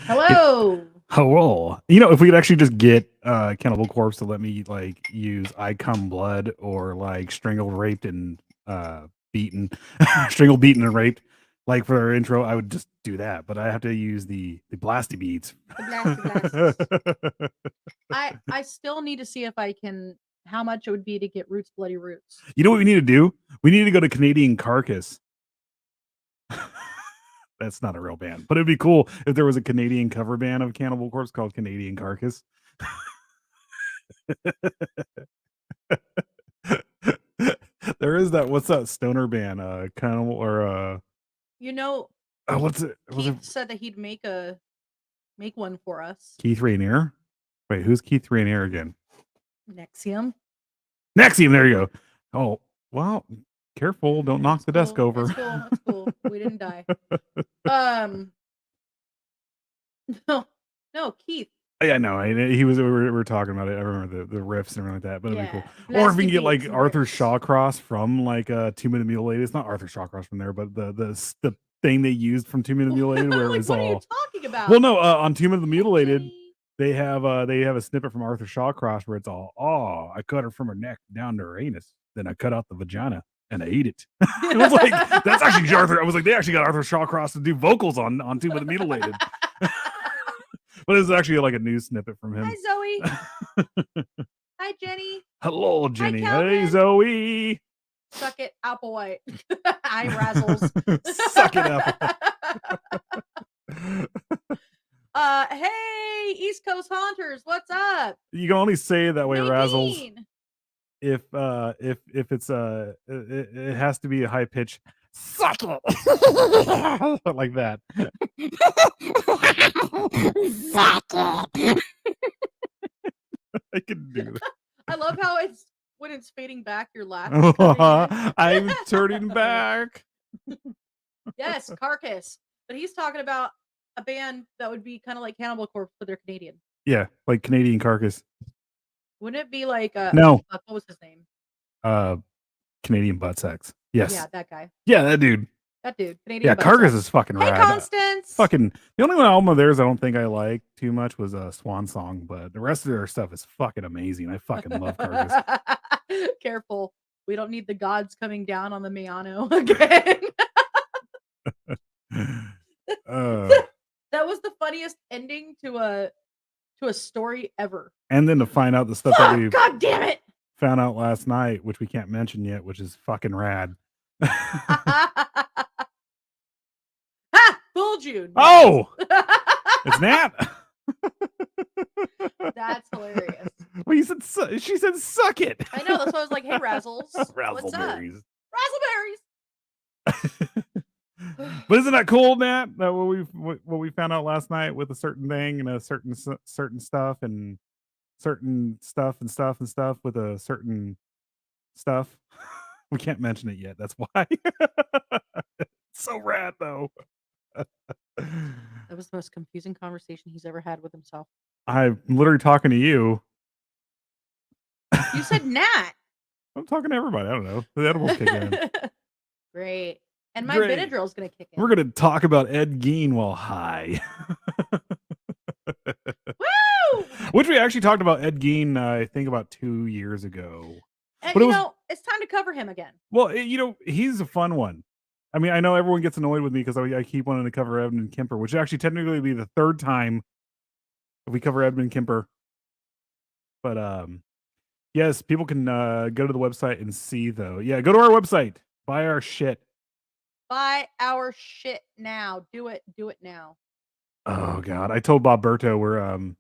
Hello. Hello. If we could actually just get Cannibal Corpse to let me like use I Come Blood or like Strangled, Raped, and beaten, strangled, beaten, and raped, like for our intro, I would just do that. But I have to use the blasty beats. The blasty. I still need to see if I can how much it would be to get Roots Bloody Roots. You know what we need to do? We need to go to Canadian Carcass. That's not a real band, but it'd be cool if there was a Canadian cover band of Cannibal Corpse called Canadian Carcass. There is that. What's that stoner band? Cannibal or what's it? Keith said that he'd make one for us. Keith Rainier. Wait, who's Keith Rainier again? Nexium. There you go. Oh, well, careful! Don't knock the desk over. That's cool. We didn't die. No, Keith. Yeah, no, he was. We were talking about it. I remember the riffs and everything like that. But it'd be cool. Or if we can get like Arthur Shawcross from like Tomb of the Mutilated. It's not Arthur Shawcross from there, but the thing they used from Tomb of the Mutilated, where it was what all. What are you talking about? Well, no, on Tomb of the Mutilated, they have a snippet from Arthur Shawcross where it's all, I cut her from her neck down to her anus, then I cut out the vagina and I ate it. It was like that's actually Arthur. I was like, they actually got Arthur Shawcross to do vocals on Tomb of the Mutilated. But it's actually like a news snippet from him. Hi, Zoe. Hi, Jenny. Hello, Jenny. Hey, Zoe. Suck it, Applewhite. Hi, Razzles. Suck it, Apple. Hey, East Coast Haunters, what's up? You can only say it that way, Razzles. If it's it has to be a high pitch. Suck it. Like that. Suck it. I can do that. I love how when it's fading back, you're laughing. I'm turning back. Yes, Carcass. But he's talking about a band that would be kind of like Cannibal Corpse, but they're Canadian. Yeah, like Canadian Carcass. Wouldn't it be like no? What was his name? Canadian Butt Sex. Yes. Yeah, that guy. Yeah, that dude. Canadian. Yeah, Carcass is fucking rad. Hey, Constance. Fucking the only one album of theirs I don't think I like too much was Swan Song, but the rest of their stuff is fucking amazing. I fucking love Carcass. Careful, we don't need the gods coming down on the Miano again. That was the funniest ending to a story ever. And then to find out the stuff that we God damn it found out last night, which we can't mention yet, which is fucking rad. Fooled you. Oh, it's Nat. That's hilarious. Well, she said, "Suck it." I know. That's why I was like, "Hey, Razzles, what's up?" Razzleberries. But isn't that cool, Nat? That what we found out last night with a certain thing and a certain stuff and certain stuff and stuff and stuff with a certain stuff. We can't mention it yet. That's why. It's so rad, though. That was the most confusing conversation he's ever had with himself. I'm literally talking to you. You said Nat. I'm talking to everybody. I don't know. The edibles kick in. Great. And my Benadryl is going to kick in. We're going to talk about Ed Gein while high. Woo! Which we actually talked about Ed Gein, I think, about 2 years ago. And it's time to cover him again. Well, he's a fun one. I mean, I know everyone gets annoyed with me because I keep wanting to cover Edmund Kemper, which actually technically be the third time if we cover Edmund Kemper. But yes, people can go to the website and see, though. Yeah, go to our website. Buy our shit. Buy our shit now. Do it now. Oh God, I told Bob Berto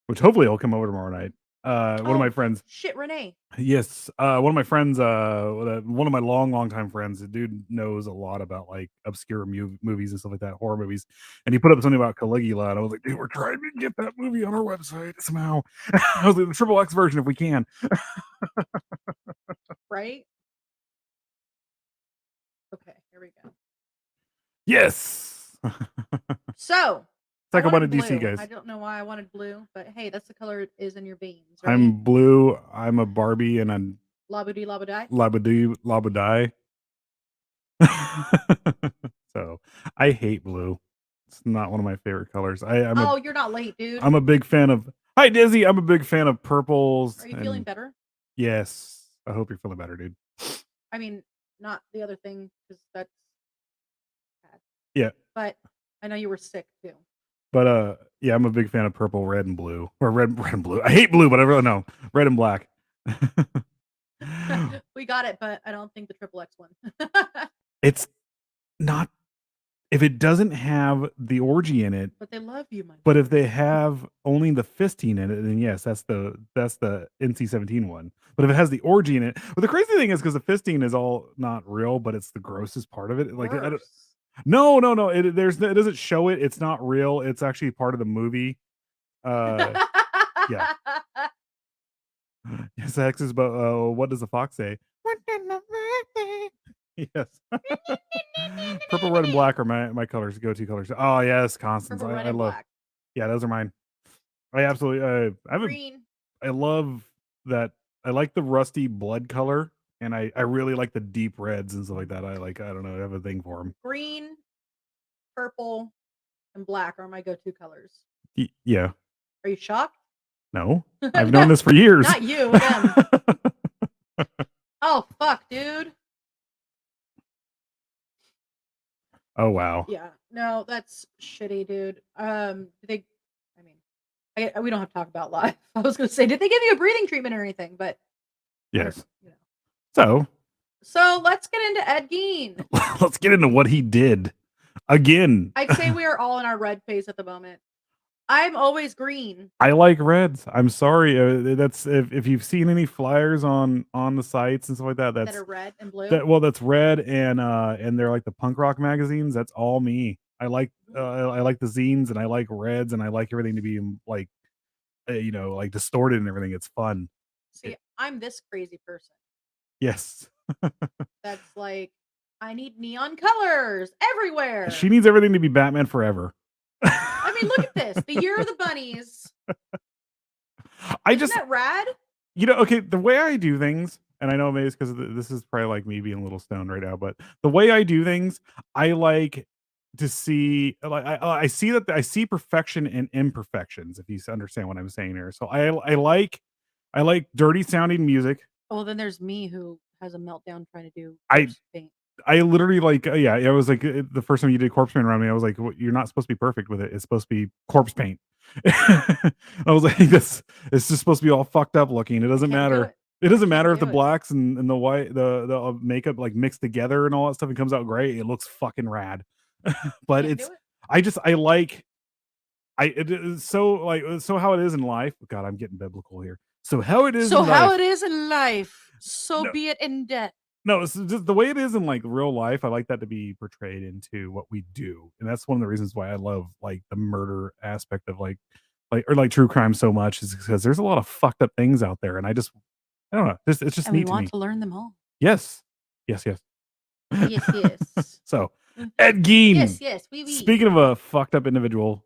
which hopefully he'll come over tomorrow night. One of my friends. Shit, Renee. Yes, one of my friends. One of my long time friends. The dude knows a lot about like obscure movies and stuff like that, horror movies. And he put up something about Caligula, and I was like, dude, we're trying to get that movie on our website somehow. I was like, the triple X version if we can. Right. Okay, here we go. Yes. So, it's like I wanted DC, guys. I don't know why I wanted blue, but hey, that's the color it is in your veins. Right? I'm blue. I'm a Barbie, and I'm Labudee labudai. Labudee labudai. So I hate blue. It's not one of my favorite colors. Oh, you're not late, dude. I'm a big fan of. Hi, Dizzy. I'm a big fan of purples. Are you feeling better? Yes, I hope you're feeling better, dude. I mean, not the other thing because that's bad. Yeah, But I know you were sick too. but yeah, I'm a big fan of purple, red, and blue, or red and blue. I hate blue, but I really know red and black. We got it, but I don't think the triple X one. It's not if it doesn't have the orgy in it, But they love you, my but if they have only the fisting in it, then yes, that's the NC-17 one. But if it has the orgy in it, but the crazy thing is because the fisting is all not real, but it's the grossest part of it. Like I don't, worse. no, it doesn't show it. It's not real. It's actually part of the movie. Yeah. Yes, X is, but what does the fox say? Yes. Purple, red, and black are my colors, go-to colors. Oh yes, Constance. Purple, red, I and love. black. Yeah, those are mine. I absolutely. Green. I love that. I like the rusty blood color, and I really like the deep reds and stuff like that. I don't know. I have a thing for them. Green, purple, and black are my go-to colors. Yeah. Are you shocked? No, I've known this for years. Not you, them. Oh fuck, dude. Oh wow. Yeah, no, that's shitty, dude. They, I mean, we don't have to talk about life. I was gonna say, did they give you a breathing treatment or anything? But Yes. you know. So let's get into Ed Gein. let's get into what he did again. I'd say we are all in our red phase at the moment. I'm always green. I like reds. I'm sorry. That's if you've seen any flyers on the sites and stuff like that. That are red and blue. That's red and they're like the punk rock magazines. That's all me. I like the zines and I like reds and I like everything to be like like distorted and everything. It's fun. See, I'm this crazy person. Yes. That's like, I need neon colors everywhere. She needs everything to be Batman Forever. I mean, look at this. The Year of the Bunnies. Isn't that rad? Okay, the way I do things, and I know maybe it's because this is probably like me being a little stoned right now, but the way I do things, I like to see like I see perfection in imperfections, if you understand what I'm saying here. So I like dirty sounding music. Well, then there's me who has a meltdown trying to do I paint. I literally like yeah, I was like the first time you did corpse paint around me, I was like, well, you're not supposed to be perfect with it. It's supposed to be corpse paint. I was like, this it's just supposed to be all fucked up looking. It doesn't matter. It doesn't matter if the blacks and the white the makeup like mixed together and all that stuff and comes out great. It looks fucking rad. But I like it is so how it is in life. God, I'm getting biblical here. So how it is. So in how life, it is in life, so No. be it in death. No, it's just the way it is in like real life. I like that to be portrayed into what we do, and that's one of the reasons why I love like the murder aspect of like true crime so much is because there's a lot of fucked up things out there, and I don't know, it's just And we neat to me. want to learn them all. Yes, Yes, yes. So Ed Gein. Yes, we. Speaking of a fucked up individual,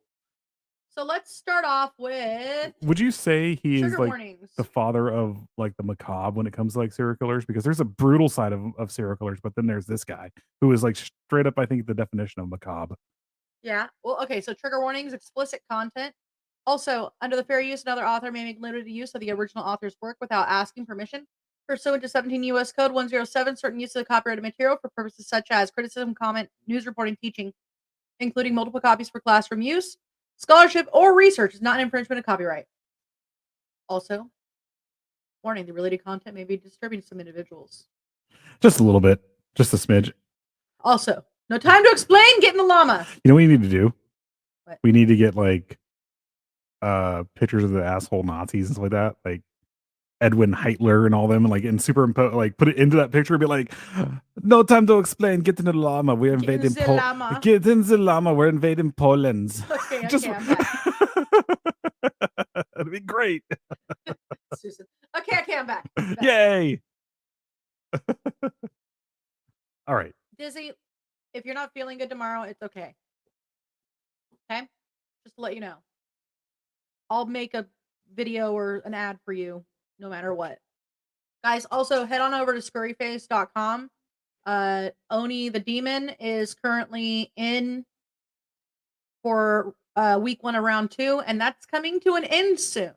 So let's start off with. would you say he is trigger like warnings. the father of like the macabre when it comes to like serial killers? Because there's a brutal side of serial killers, but then there's this guy who is like straight up, I think, the definition of macabre. Yeah. Well, okay. So trigger warnings, explicit content. Also, under the fair use, another author may make limited use of the original author's work without asking permission. Pursuant to 17 U.S. Code 107, certain use of the copyrighted material for purposes such as criticism, comment, news reporting, teaching, including multiple copies for classroom use, scholarship, or research, is not an infringement of copyright. Also, warning: the related content may be disturbing to some individuals. Just a little bit, just a smidge. Also, no time to explain. Get in the llama. You know what you need to do? What? We need to get like pictures of the asshole Nazis and stuff like that, like Edwin Hitler and all them, and like and superimpose, like put it into that picture and be like, no time to explain. Get in the llama. We're invading Poland. Get in the llama. We're invading Poland. Okay, Just... I'm back. That'd be great. Susan. Okay, I'm back. Yay. All right. Dizzy, if you're not feeling good tomorrow, it's okay. Okay? Just to let you know. I'll make a video or an ad for you no matter what. Guys, also head on over to scurryface.com. Oni the Demon is currently in for week 1 of round 2, and that's coming to an end soon.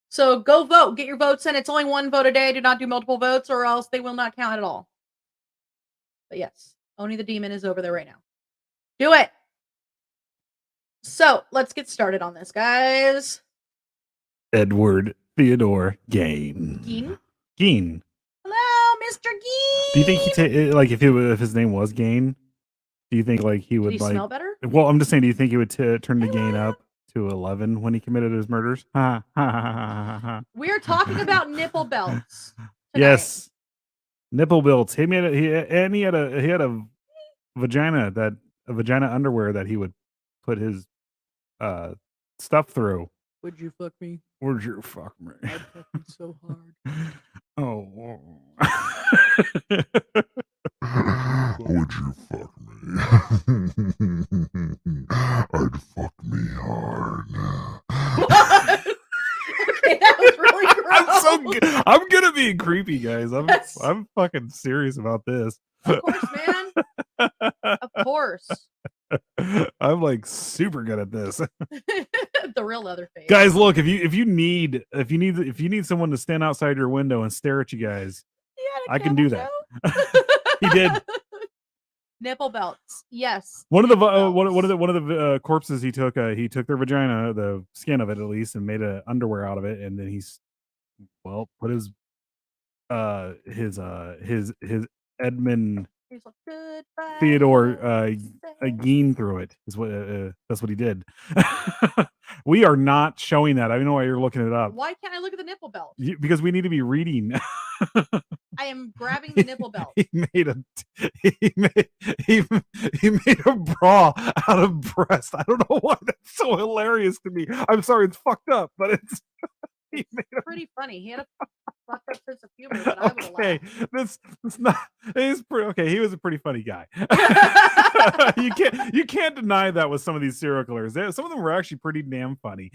So go vote. Get your votes in. It's only 1 vote a day. Do not do multiple votes, or else they will not count at all. But yes, Oni the Demon is over there right now. Do it. So let's get started on this, guys. Edward Theodore Gein. Gein? Hello, Mr. Gein. Do you think if his name was Gein, do you think like he would Did he smell better? Well, I'm just saying, do you think he would turn the Gein up to 11 when he committed his murders? We are talking about nipple belts tonight. Yes, nipple belts. He had a vagina underwear that he would put his stuff through. Would you fuck me? Would you fuck me? I'd fuck you so hard. Oh. Would you fuck me? I'd fuck me hard. What? Okay, that was really gross. I'm gonna be creepy, guys. Yes. I'm fucking serious about this. Of course, man. Of course. I'm like super good at this. The real Leatherface. Guys, look, if you need someone to stand outside your window and stare at you guys, I can do that. He did. Nipple belts. Yes. One of the corpses he took their vagina, the skin of it at least, and made an underwear out of it, and then put his Edmund Theodore Gein through it. Is what that's what he did. We are not showing that. I don't know why you're looking it up. Why can't I look at the nipple belt? Because we need to be reading. I am grabbing the nipple belt. He made a bra out of breast. I don't know why that's so hilarious to me. I'm sorry, it's fucked up, but it's pretty funny. He had a fucked up sense of humor that I would okay. This not. He's pretty okay. He was a pretty funny guy. You can't deny that with some of these serial killers. Some of them were actually pretty damn funny.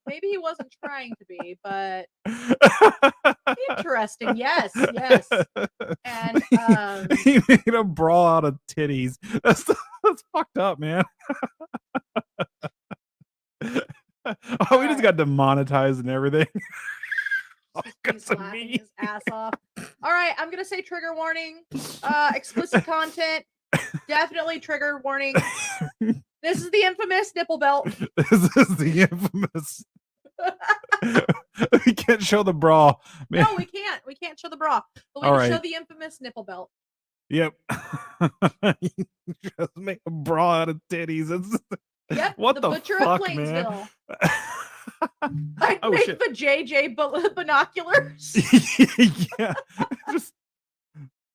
Maybe he wasn't trying to be, but interesting. Yes. And he made a bra out of titties. That's fucked up, man. Oh, we just got demonetized and everything. He's laughing his ass off. All right, I'm gonna say trigger warning. Explicit content. Definitely trigger warning. This is the infamous nipple belt. This is the infamous. We can't show the bra. Man. No, we can't. We can't show the bra. But we can show the infamous nipple belt. Yep. Just make a bra out of titties. Yep. What the butcher fuck, of Plainfield. Man? I'd make the JJ binoculars. Yeah. Just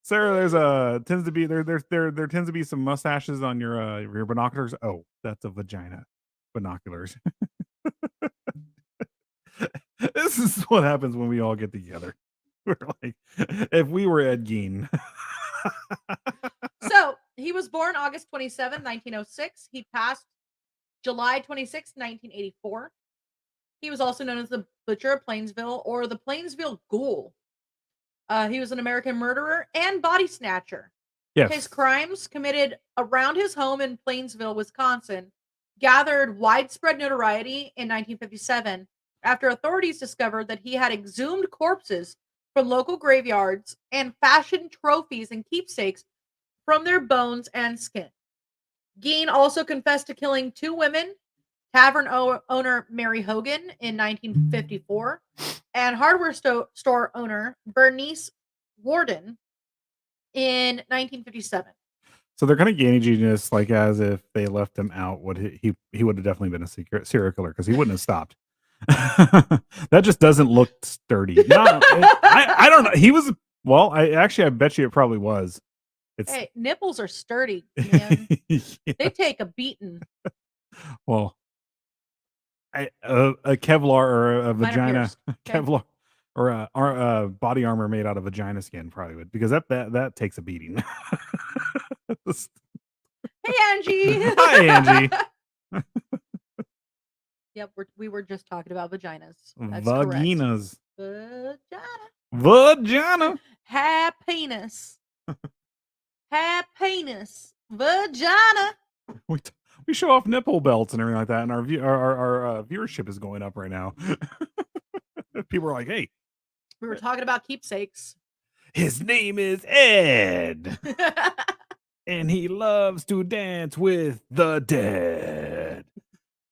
Sarah, there tends to be some mustaches on your binoculars. Oh, that's a vagina. Binoculars. This is what happens when we all get together. We're like, if we were Ed Gein. So he was born August 27, 1906. He passed July 26, 1984. He was also known as the Butcher of Plainsville or the Plainsville Ghoul. He was an American murderer and body snatcher. Yes. His crimes committed around his home in Plainsville, Wisconsin, gathered widespread notoriety in 1957 after authorities discovered that he had exhumed corpses from local graveyards and fashioned trophies and keepsakes from their bones and skin. Gein also confessed to killing 2 women, tavern owner Mary Hogan in 1954 and hardware store owner Bernice Warden in 1957. So they're kind of gauging this like as if they left him out. He would have definitely been a serial killer because he wouldn't have stopped. That just doesn't look sturdy. No, I don't know. He was I bet you it probably was. Hey, nipples are sturdy, man. Yeah. They take a beating. Well, a Kevlar or a vagina Kevlar or a body armor made out of vagina skin probably would, because that takes a beating. Hey, Angie. Hi, Angie. Yep, we were just talking about vaginas. That's Vaginas. Correct. Vagina. Happiness. Happiness. Vagina. We We show off nipple belts and everything like that, and our viewership is going up right now. People are like, "Hey, We were talking about keepsakes. his name is Ed, and he loves to dance with the dead."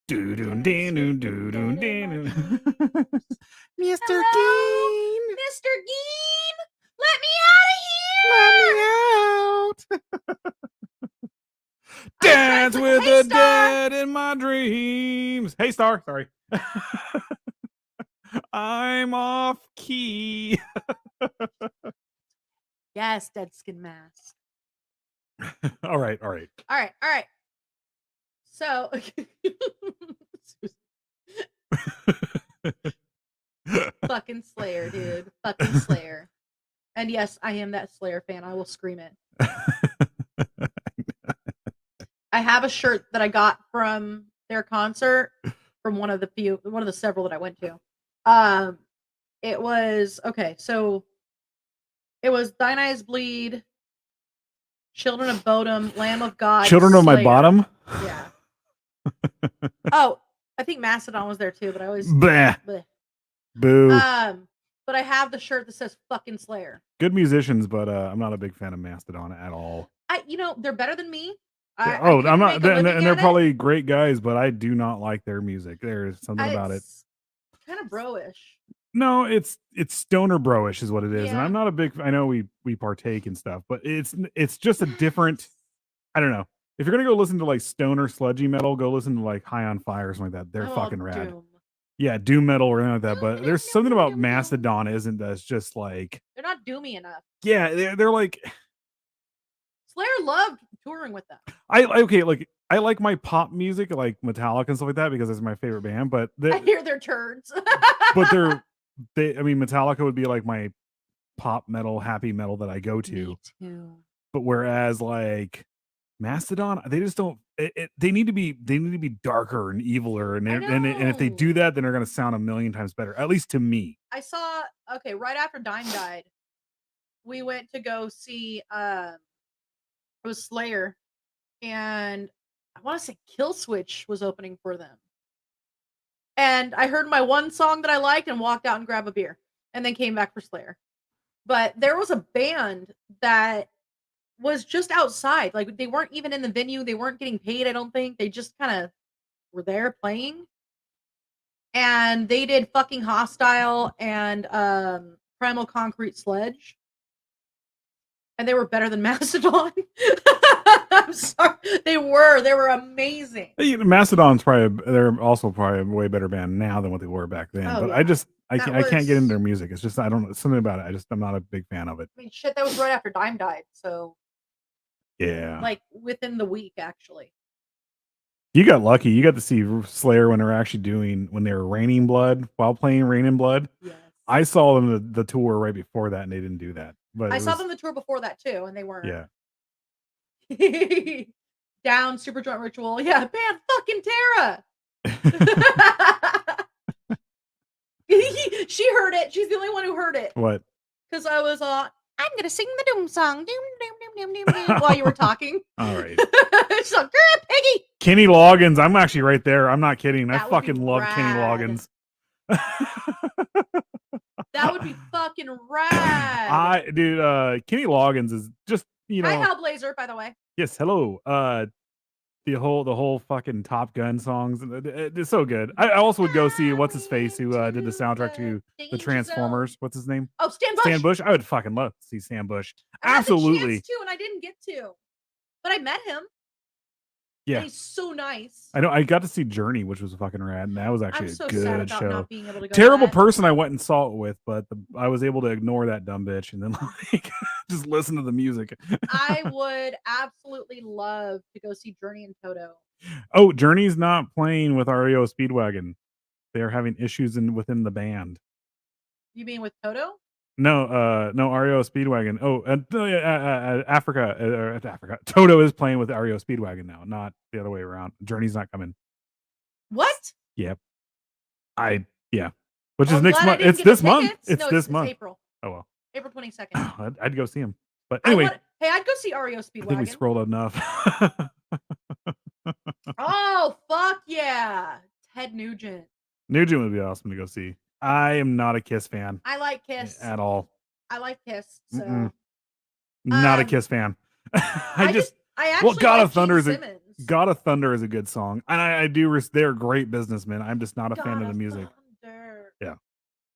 Do do do do do do do. Mr. Gein, Mr. Gein, let me out of here! let me out. Dance with the dead in my dreams. Hey, Star. Sorry. I'm off key. Yes, dead skin mask. All right. All right. So, fucking Slayer, dude. Fucking Slayer. And yes, I am that Slayer fan. I will scream it. I have a shirt that I got from their concert from one of the several that I went to. It was okay, so it was Thine Eyes Bleed, Children of Bodom, Lamb of God, Children of my Slayer. bottom. Yeah. Oh, I think Mastodon was there too, but I always Bleh. bleh. Boo. But I have the shirt that says fucking Slayer. Good musicians, but I'm not a big fan of Mastodon at all. They're better than me. Yeah, I I'm not, make a living and they're at it. probably great guys, but I do not like their music. There's something about it. Kind of bro-ish. No, it's stoner bro-ish is what it is, and Yeah. I'm not a big. I know we partake and stuff, but it's just a different. I don't know. If you're gonna go listen to like stoner sludgy metal, go listen to like High on Fire or something like that. They're fucking rad. Doom. Yeah, doom metal or anything like that. Doom, But doom, there's doom, something doom, about doom, doom. Mastodon isn't that's just like They're not doomy enough. yeah, they're like Slayer loved touring with them. I like my pop music like Metallica and stuff like that because it's my favorite band. But I hear they're turds. but I mean Metallica would be like my pop metal, happy metal that I go to. Me too. But whereas like Mastodon, they just don't. They need to be darker and eviler, and if they do that, then they're gonna sound a million times better. At least to me. I saw right after Dime died, we went to go see it was Slayer, and I want to say Killswitch was opening for them. And I heard my one song that I liked and walked out and grabbed a beer, and then came back for Slayer. But there was a band that was just outside. Like they weren't even in the venue. They weren't getting paid, I don't think. They just kind of were there playing. And they did fucking Hostile and Primal Concrete Sledge. And they were better than Mastodon. I'm sorry. They were amazing. Mastodon's they're also probably a way better band now than what they were back then. But yeah. I can't get into their music. It's just I don't know something about it. I'm not a big fan of it. I mean, shit, that was right after Dime died, so yeah, like within the week actually. You got lucky. You got to see Slayer when they were Raining Blood while playing Rain in Blood. Yes. I saw them the tour right before that, and they didn't do that. But I saw them the tour before that too, and they weren't. Yeah. Down, Super Joint Ritual. Yeah, band fucking Tara. She heard it. She's the only one who heard it. What? Because I was I'm gonna sing the Doom song, doom doom doom doom doom, while you were talking. All right. She's like, girl, Peggy. Kenny Loggins. I'm actually right there. I'm not kidding. That I fucking love Kenny Loggins. That would be fucking rad. Kenny Loggins is just Hi, Hellblazer, by the way. Yes, hello. The whole fucking Top Gun songs. It's so good. I also would go see what's his face who did the soundtrack to the Transformers. What's his name? Oh, Stan Bush. Stan Bush. I would fucking love to see Stan Bush. I Absolutely. had the chance to, and I didn't get to, but I met him. Yeah, and he's so nice. I know. I got to see Journey, which was fucking rad, and that was actually I'm so a sad good about show. not being able to go Terrible to that. person I went and saw it with, but I was able to ignore that dumb bitch and then like just listen to the music. I would absolutely love to go see Journey and Toto. Oh, Journey's not playing with REO Speedwagon. They are having issues within the band. You mean with Toto? No, REO Speedwagon. Oh, Africa. Toto is playing with REO Speedwagon now, not the other way around. Journey's not coming. What? Yep. Which is next month. It's this month. It's this month. April. Oh well. April 22nd. I'd go see him. But anyway, I'd go see REO Speedwagon. I think we scrolled enough. Oh, fuck yeah. Ted Nugent. Nugent would be awesome to go see. I am not a Kiss fan I like Kiss. at all. I like Kiss. So Mm-mm. Not a Kiss fan. I actually God like of Thunder Gene is Simmons. God of Thunder is a good song, and I do. They're great businessmen. I'm just not a fan God of the music. Thunder Yeah.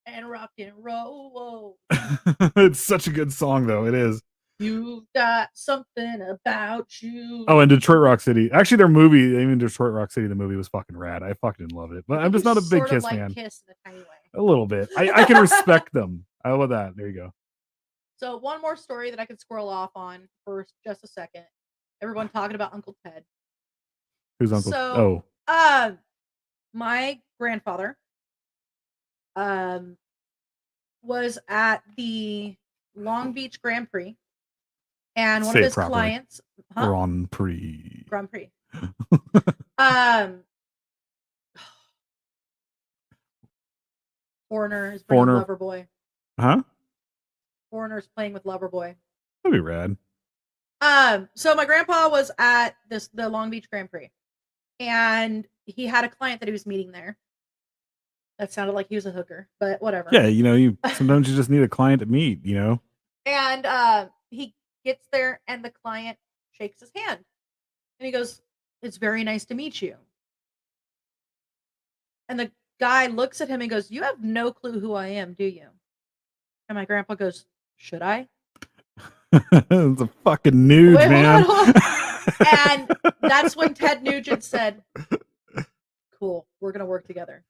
And rock and roll. It's such a good song, though. It is. You got something about you. Oh, and Detroit Rock City. Actually, their movie, even Detroit Rock City, the movie was fucking rad. I fucking love it. But I'm just not a big Kiss fan. Kiss in a tiny way. A little bit. I can respect them. I love that. There you go. So one more story that I could squirrel off on for just a second. Everyone talking about Uncle Ted. Who's Uncle? So, my grandfather was at the Long Beach Grand Prix, and one of his clients, Grand Prix. Foreigner is playing with Loverboy. Huh? Foreigner's playing with Loverboy. That'd be rad. So my grandpa was at the Long Beach Grand Prix, and he had a client that he was meeting there. That sounded like he was a hooker, but whatever. Yeah, you sometimes you just need a client to meet, And he gets there, and the client shakes his hand, and he goes, "It's very nice to meet you." And the guy looks at him and goes, "You have no clue who I am, do you?" And my grandpa goes, "Should I?" It's a fucking nude, man. And that's when Ted Nugent said, "Cool, we're gonna work together."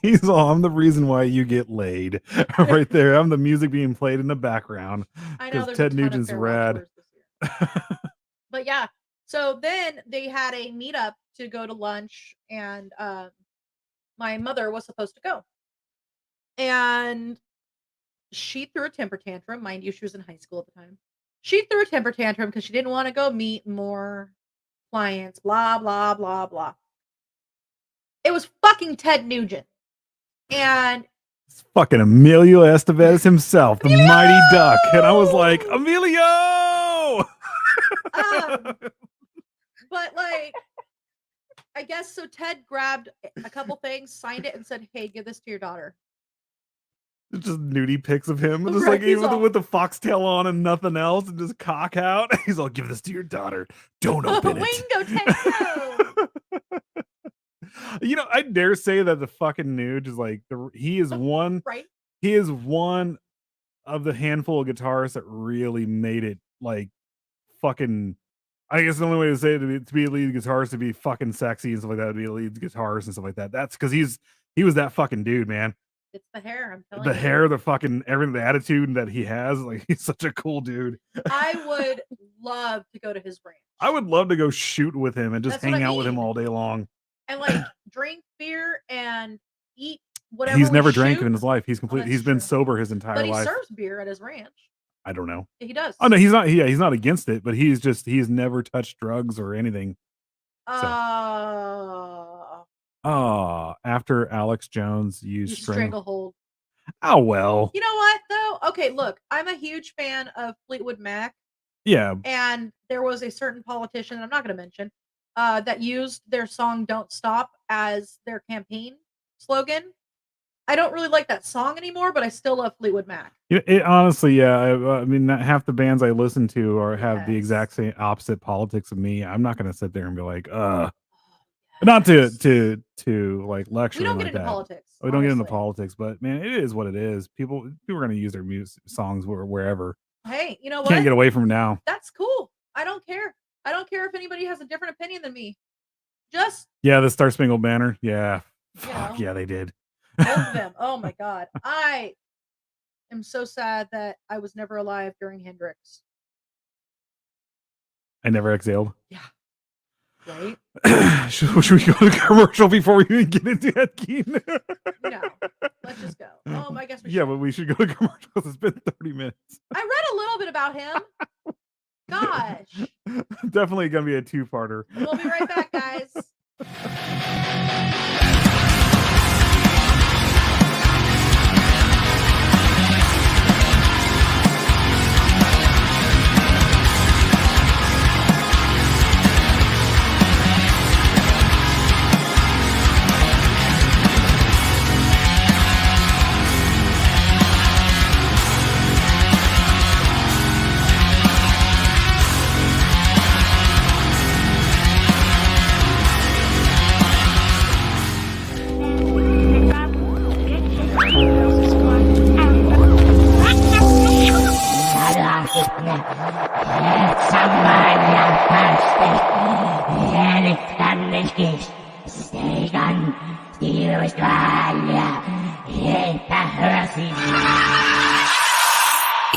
He's all, I'm the reason why you get laid. Right there. I'm the music being played in the background. I know because Ted Nugent's rad. But yeah, so then they had a meetup to go to lunch, and my mother was supposed to go. And she threw a temper tantrum. Mind you, she was in high school at the time. She threw a temper tantrum because she didn't want to go meet more clients, blah, blah, blah, blah. It was fucking Ted Nugent. And it's fucking Emilio Estevez himself, the mighty duck. And I was like, Emilio! But like, I guess so Ted grabbed a couple things, signed it, and said, "Hey, give this to your daughter." It's just nudie pics of him, just Right, like with the foxtail on and nothing else, and just cock out. He's all, "Give this to your daughter. Don't open it." Wingo Tango. I dare say that the fucking nude is like he is one. Right. He is one of the handful of guitarists that really made it like fucking. I guess the only way to say it to be a lead guitarist, to be fucking sexy and stuff like that, to be a lead guitarist and stuff like that. That's because he was that fucking dude, man. It's the hair, I'm telling you. The hair, the fucking everything, the attitude that he has. Like, he's such a cool dude. I would love to go to his ranch. I would love to go shoot with him and just hang out with him all day long. And like drink beer and eat whatever. He's never drank in his life. He's he's been sober his entire life. But he serves beer at his ranch. I don't know. He does. Oh no, he's not. Yeah, he's not against it, but he's never touched drugs or anything. After Alex Jones used Stranglehold. Oh well. You know what though? Okay, look, I'm a huge fan of Fleetwood Mac. Yeah. And there was a certain politician, I'm not going to mention, that used their song "Don't Stop" as their campaign slogan. I don't really like that song anymore, but I still love Fleetwood Mac. It honestly, yeah. I mean, half the bands I listen to have the exact same opposite politics of me. I'm not going to sit there and be like, not to like lecture. We don't get into politics. We don't get into politics, but man, it is what it is. People are going to use their songs wherever. Hey, you know what? Can't get away from it now. That's cool. I don't care. I don't care if anybody has a different opinion than me. The Star Spangled Banner. Yeah. Fuck yeah, they did. Both of them. Oh my God. I am so sad that I was never alive during Hendrix. I never exhaled. Yeah. Right? should we go to commercial before we even get into that, Gein? No. Let's just go. Oh, I guess we should. Yeah, but we should go to commercial. It's been 30 minutes. I read a little bit about him. Gosh. Definitely going to be a two-parter. We'll be right back, guys.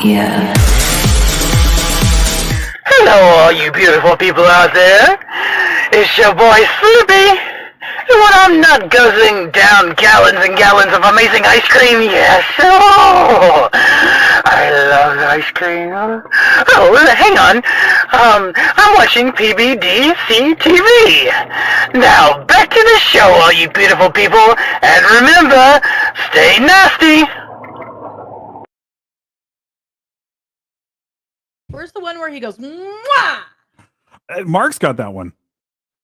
Yeah. Hello, all you beautiful people out there. It's your boy Sloopy. And when I'm not guzzling down gallons and gallons of amazing ice cream, yes, oh, I love ice cream. Oh, hang on. I'm watching PBDC TV. Now, back to the show, all you beautiful people. And remember, stay nasty. Where's the one where he goes, mwah? Mark's got that one.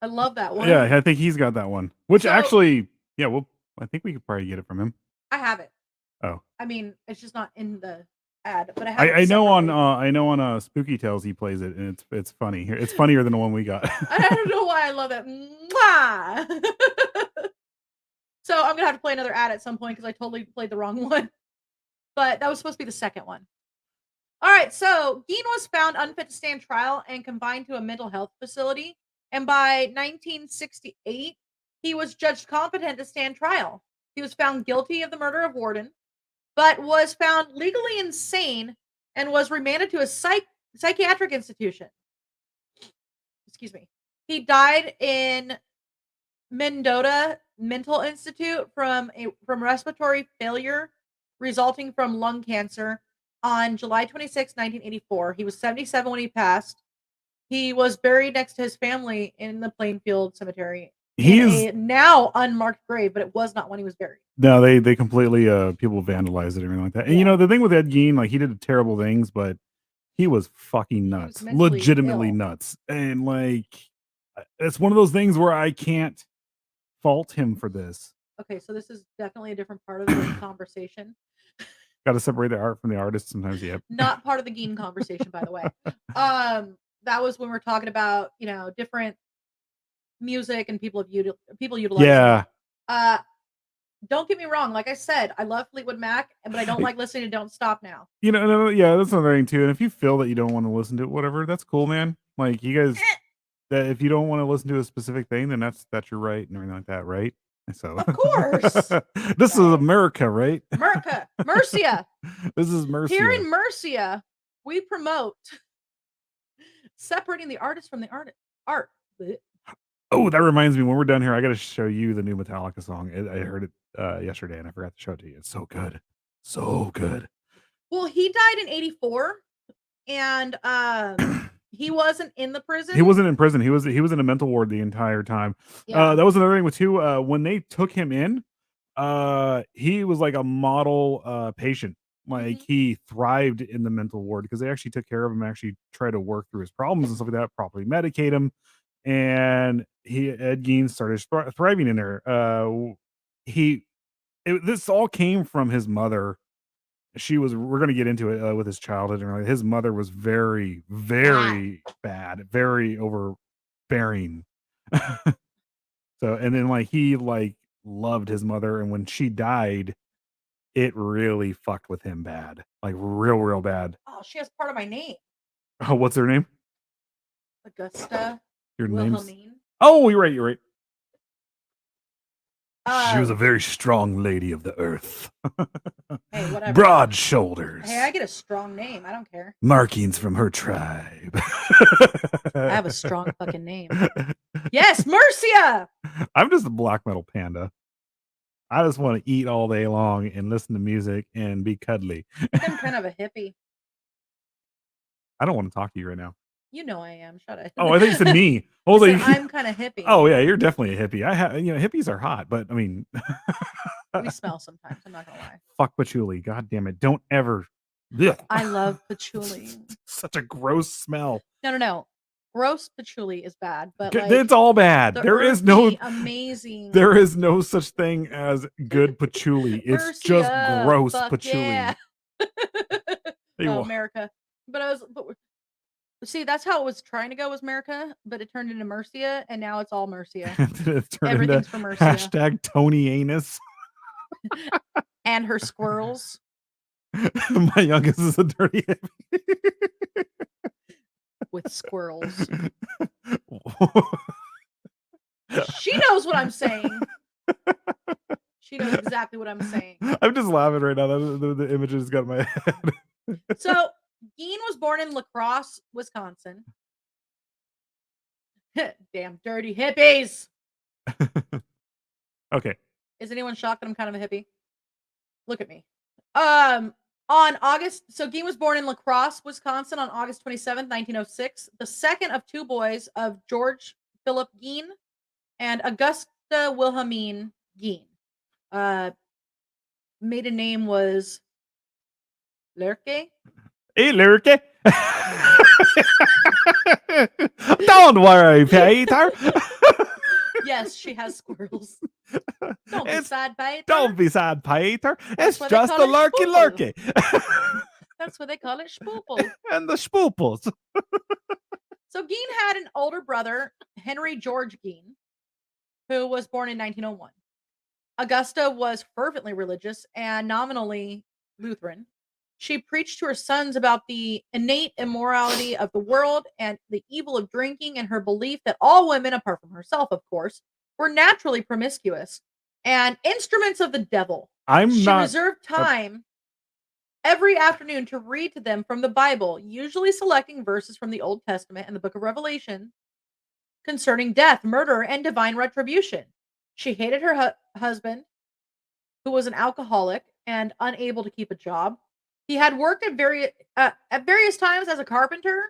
I love that one. Yeah, I think he's got that one. Which So- actually, yeah, well, I think we could probably get it from him. I have it. Oh. I mean, it's just not in the ad, but I have I it know separately. on Spooky Tales he plays it, and it's funny. It's funnier than the one we got. I don't know why I love it. Mwah! So I'm gonna have to play another ad at some point because I totally played the wrong one. But that was supposed to be the second one. All right, so Gein was found unfit to stand trial and confined to a mental health facility. And by 1968, he was judged competent to stand trial. He was found guilty of the murder of Warden, but was found legally insane and was remanded to a psychiatric institution. Excuse me. He died in Mendota Mental Institute from respiratory failure resulting from lung cancer on July 26, 1984. He was 77 when he passed. He was buried next to his family in the Plainfield Cemetery. He's a now unmarked grave, but it was not when he was buried. no, they completely people vandalized it and everything like that. And you know the thing with Ed Gein, like he did terrible things, but he was fucking nuts, mentally legitimately ill. nuts, and like it's one of those things where I can't fault him for this. Okay, so this is definitely a different part of the conversation. Got to separate the art from the artist sometimes. Yep. Not part of the Gein conversation, by the way. That was when we're talking about different music and people utilizing. Yeah. It. Don't get me wrong. Like I said, I love Fleetwood Mac, but I don't like listening to "Don't Stop Now." You know, yeah, that's another thing too. And if you feel that you don't want to listen to it, whatever, that's cool, man. Like you guys, that if you don't want to listen to a specific thing, then that's your right and everything like that, right? So Of course. This is America, right? Mercia. This is Mercia. Here in Mercia, we promote separating the artist from the art. Oh, that reminds me. When we're done here, I got to show you the new Metallica song. I heard it yesterday, and I forgot to show it to you. It's so good, so good. Well, he died in '84, and he wasn't in the prison. He wasn't in prison. He was in a mental ward the entire time. Yeah. That was another thing with too. When they took him in, he was like a model patient. Like he thrived in the mental ward because they actually took care of him, actually tried to work through his problems and stuff like that, properly medicate him. And Ed Gein started thriving in there. This all came from his mother. We're going to get into it with his childhood. And his mother was very, very bad, very overbearing. So, and then like he like loved his mother, and when she died, it really fucked with him bad, like real bad. Oh, she has part of my name. Oh, what's her name? Augusta. Your name's. Wilhelmine. Oh, you're right. You're right. She was a Um, very strong lady of the earth. Hey, whatever. Broad shoulders. Hey, I get a strong name. I don't care. Markings from her tribe. I have a strong fucking name. Yes, Mercia. I'm just a black metal panda. I just want to eat all day long and listen to music and be cuddly. I'm kind of a hippie. I don't want to talk to you right now. You know I am. Shut up. Oh, I think you said me. I Hold said on. I'm kind of hippie. Oh yeah, you're definitely a hippie. Hippies are hot, but I mean, We smell sometimes. I'm not gonna lie. fuck patchouli. God damn it! Don't ever. Ugh. I love patchouli. Such a gross smell. No. Gross patchouli is bad, but like It's all bad. the There is no. earthy, amazing. There is no such thing as good patchouli. It's just Mercia, gross fuck patchouli. yeah. Hey, Oh, well, America. But see, that's how it was trying to go, was America, but it turned into Mercia, and now it's all Mercia. it turned Everything's into for Mercia. hashtag Tony Anus. And her squirrels. My youngest is a dirty hippie. With squirrels. She knows what I'm saying. She knows exactly what I'm saying. I'm just laughing right now. The image has got in my head. So, Gein was born in La Crosse, Wisconsin. Damn dirty hippies. Okay. Is anyone shocked that I'm kind of a hippie? Look at me. On August, so Gein was born in La Crosse, Wisconsin on August 27th, 1906, the second of two boys of George Philip Gein and Augusta Wilhelmine Gein. Maiden name was Lerke. Hey, Lurky. Don't worry, Peter. Yes, she has squirrels. Don't be It's- sad, Peter. Don't be sad, Peter. It's what they just call the it, lurky spoopel. lurky. That's what they call it, spoopel. And the spooples. So Gein had an older brother, Henry George Gein, who was born in 1901. Augusta was fervently religious and nominally Lutheran. She preached to her sons about the innate immorality of the world and the evil of drinking, and her belief that all women, apart from herself, of course, were naturally promiscuous and instruments of the devil. She reserved time every afternoon to read to them from the Bible, usually selecting verses from the Old Testament and the book of Revelation concerning death, murder, and divine retribution. She hated her husband, who was an alcoholic and unable to keep a job. He had worked at various times as a carpenter,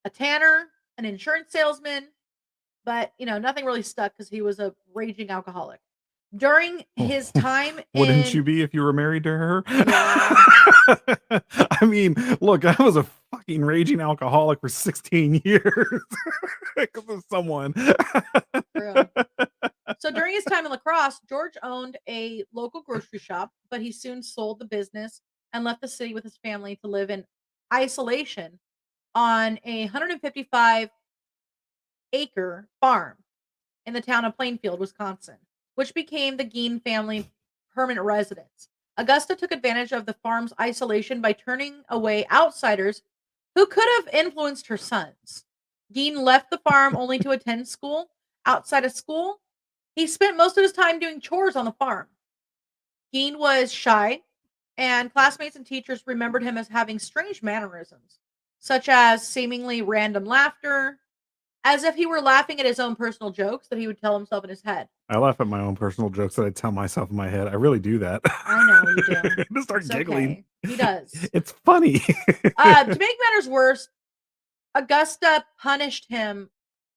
a tanner, an insurance salesman, but nothing really stuck because he was a raging alcoholic. During his time, Wouldn't you be if you were married to her? Yeah. I mean, look, I was a fucking raging alcoholic for 16 years because of someone. True. So during his time in La Crosse, George owned a local grocery shop, but he soon sold the business and left the city with his family to live in isolation on a 155-acre farm in the town of Plainfield, Wisconsin, which became the Gein family permanent residence. Augusta took advantage of the farm's isolation by turning away outsiders who could have influenced her sons. Gein left the farm only to attend school. Outside of school, he spent most of his time doing chores on the farm. Gein was shy, and classmates and teachers remembered him as having strange mannerisms, such as seemingly random laughter, as if he were laughing at his own personal jokes that he would tell himself in his head. I laugh at my own personal jokes that I tell myself in my head. I really do that. I know you do. I just start It's giggling. okay. He does. It's funny. To make matters worse, Augusta punished him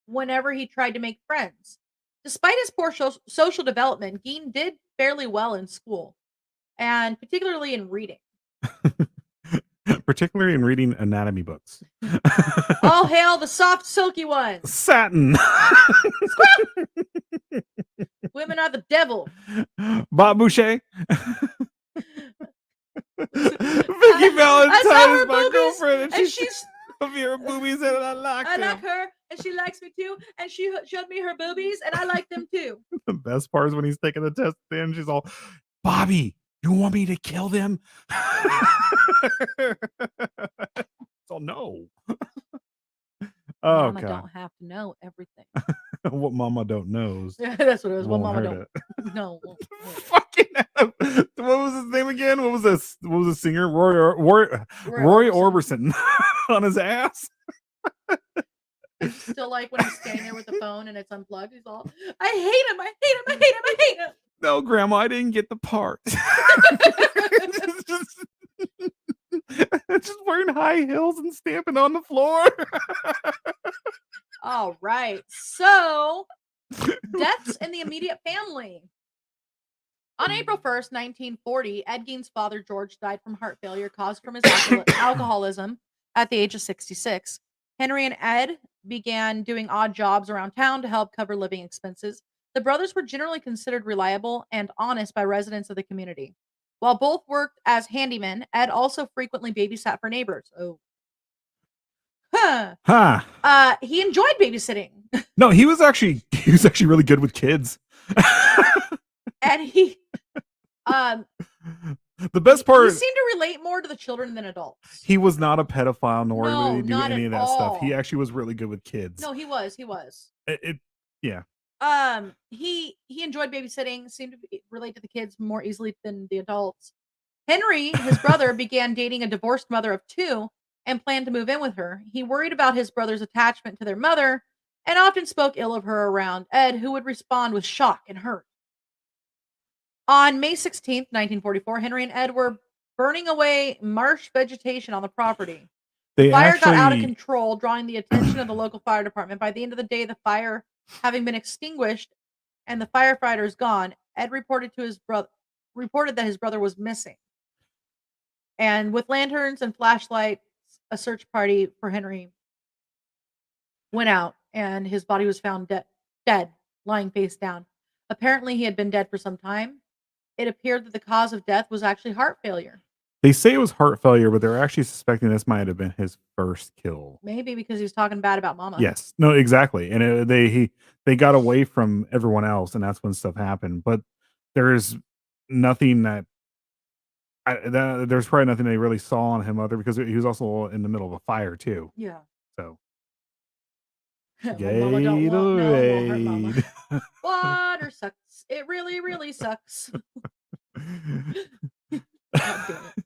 whenever he tried to make friends. Despite his poor social development, Gein did fairly well in school, and particularly in reading. Particularly in reading anatomy books. All hail the soft, silky ones. Satin. Women are the devil. Bob Boucher. Vicky I Valentine saw her is my boobies, girlfriend, and she's of your boobies, and I like I them. like her, and she likes me too, and she showed me her boobies, and I like them too. The best part is when he's taking the test, then she's all, Bobby, you want me to kill them? So no. Oh Mama god. don't have to know everything. What mama don't knows. That's what it was. What won't mama hurt don't. it. No. Won't hurt it. Fucking what was his name again? What was this? What was the singer? Roy Roy Orbison on his ass. Still like when he's standing there with the phone and it's unplugged. He's all, I hate him. I hate him. I hate him. I hate him. No, Grandma, I didn't get the part. just wearing high heels and stamping on the floor. All right. So, deaths in the immediate family. On April 1st, 1940, Ed Gein's father, George, died from heart failure caused from his alcoholism at the age of 66. Henry and Ed began doing odd jobs around town to help cover living expenses. The brothers were generally considered reliable and honest by residents of the community. While both worked as handymen, Ed also frequently babysat for neighbors. Oh. Huh. He enjoyed babysitting. No, he was actually really good with kids. And he The best He part, seemed to relate more to the children than adults. he was not a pedophile, nor No, would he do not any at of that stuff. He all. actually was really good with kids. No, he was. Yeah. He enjoyed babysitting, seemed to relate to the kids more easily than the adults. Henry, his brother, began dating a divorced mother of 2 and planned to move in with her. He worried about his brother's attachment to their mother and often spoke ill of her around Ed, who would respond with shock and hurt. On May 16th, 1944, Henry and Ed were burning away marsh vegetation on the property. The fire got out of control, drawing the attention of the local fire department. By the end of the day, the fire having been extinguished and the firefighters gone, Ed reported that his brother was missing. And with lanterns and flashlights, a search party for Henry went out, and his body was found dead, lying face down. Apparently, he had been dead for some time. It appeared that the cause of death was actually heart failure. They say it was heart failure, but they're actually suspecting this might have been his first kill. Maybe because he was talking bad about Mama. Yes. No, exactly. And they got away from everyone else, and that's when stuff happened. But there's nothing there's probably nothing they really saw on him other because he was also in the middle of a fire too. Yeah. So Well, Mama don't want, no, it won't hurt Mama. Gatorade. Water sucks. It really, really sucks. God damn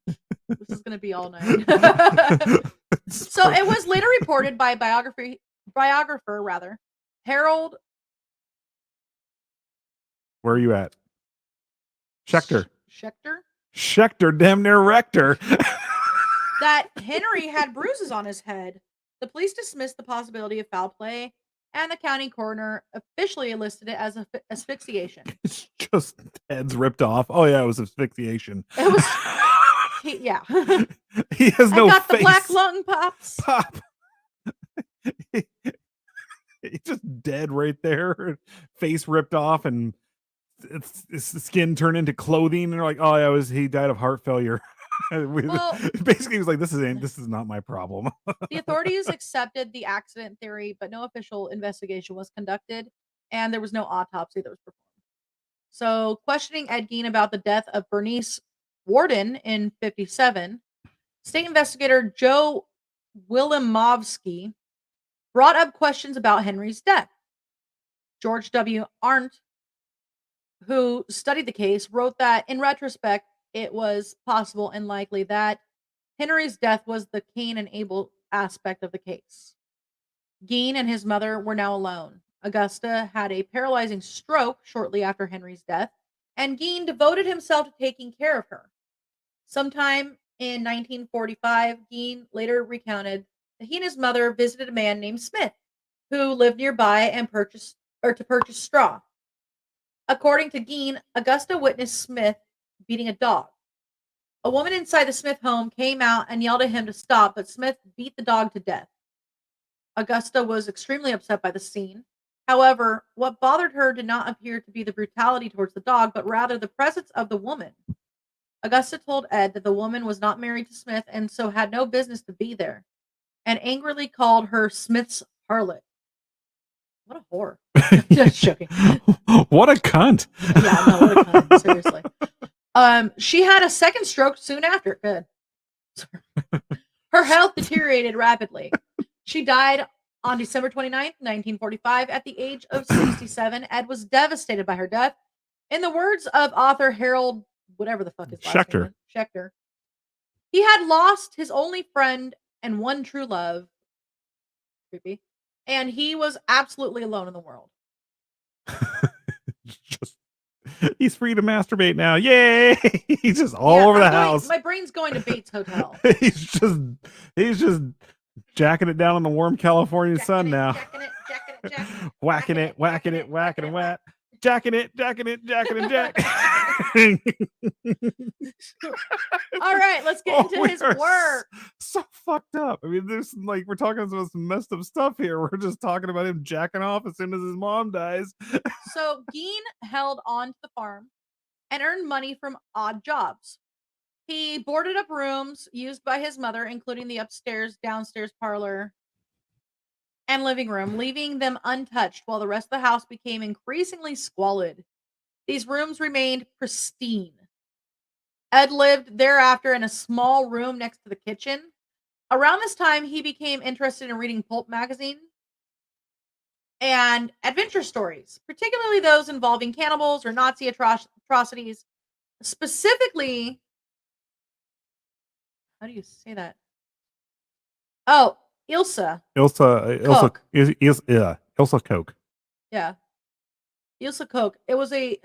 it. This is gonna be all night. So it was later reported by biographer Harold. Where are you at? Schechter. Schechter, damn near Rector. that Henry had bruises on his head. The police dismissed the possibility of foul play, and the county coroner officially listed it as asphyxiation. It's just heads ripped off. Oh yeah, it was asphyxiation. It was. Yeah. He has no I got face. the black lung pops. Pop. He's just dead right there. Face ripped off, and it's the skin turned into clothing. And they're like, "Oh yeah, he died of heart failure." Well, basically, he was like, "This is not my problem." The authorities accepted the accident theory, but no official investigation was conducted, and there was no autopsy that was performed. So, questioning Ed Gein about the death of Bernice Warden in 1957, state investigator Joe Wilimovsky brought up questions about Henry's death. George W. Arndt, who studied the case, wrote that in retrospect, it was possible and likely that Henry's death was the Cain and Abel aspect of the case. Gein and his mother were now alone. Augusta had a paralyzing stroke shortly after Henry's death, and Gein devoted himself to taking care of her. Sometime in 1945, Gein later recounted that he and his mother visited a man named Smith, who lived nearby and purchased straw. According to Gein, Augusta witnessed Smith beating a dog. A woman inside the Smith home came out and yelled at him to stop, but Smith beat the dog to death. Augusta was extremely upset by the scene. However, what bothered her did not appear to be the brutality towards the dog, but rather the presence of the woman. Augusta told Ed that the woman was not married to Smith and so had no business to be there, and angrily called her Smith's harlot. What a whore. Just joking. What a cunt. Yeah, no, what a cunt. Seriously. She had a second stroke soon after. Good. Her health deteriorated rapidly. She died on December 29th, 1945, at the age of 67. Ed was devastated by her death. In the words of author Harold, whatever the fuck his last name is, Schechter, he had lost his only friend and one true love. Creepy. And he was absolutely alone in the world. He's free to masturbate now. Yay! He's just all over the house. My brain's going to Bates Hotel. he's just jacking it down in the warm California sun now. Jacking it. Whacking it, whacking it, whacking and whack. Jacking it, and jack. All right, let's get into his work. So fucked up. I mean, there's like we're talking about some messed up stuff here. We're just talking about him jacking off as soon as his mom dies. So Gein held on to the farm and earned money from odd jobs. He boarded up rooms used by his mother, including the upstairs, downstairs parlor, and living room, leaving them untouched while the rest of the house became increasingly squalid. These rooms remained pristine. Ed lived thereafter in a small room next to the kitchen. Around this time, he became interested in reading pulp magazine and adventure stories, particularly those involving cannibals or Nazi atrocities. Specifically, how do you say that? Oh, Ilsa. Ilsa Koch. Ilsa Koch. Yeah. Ilsa Koch.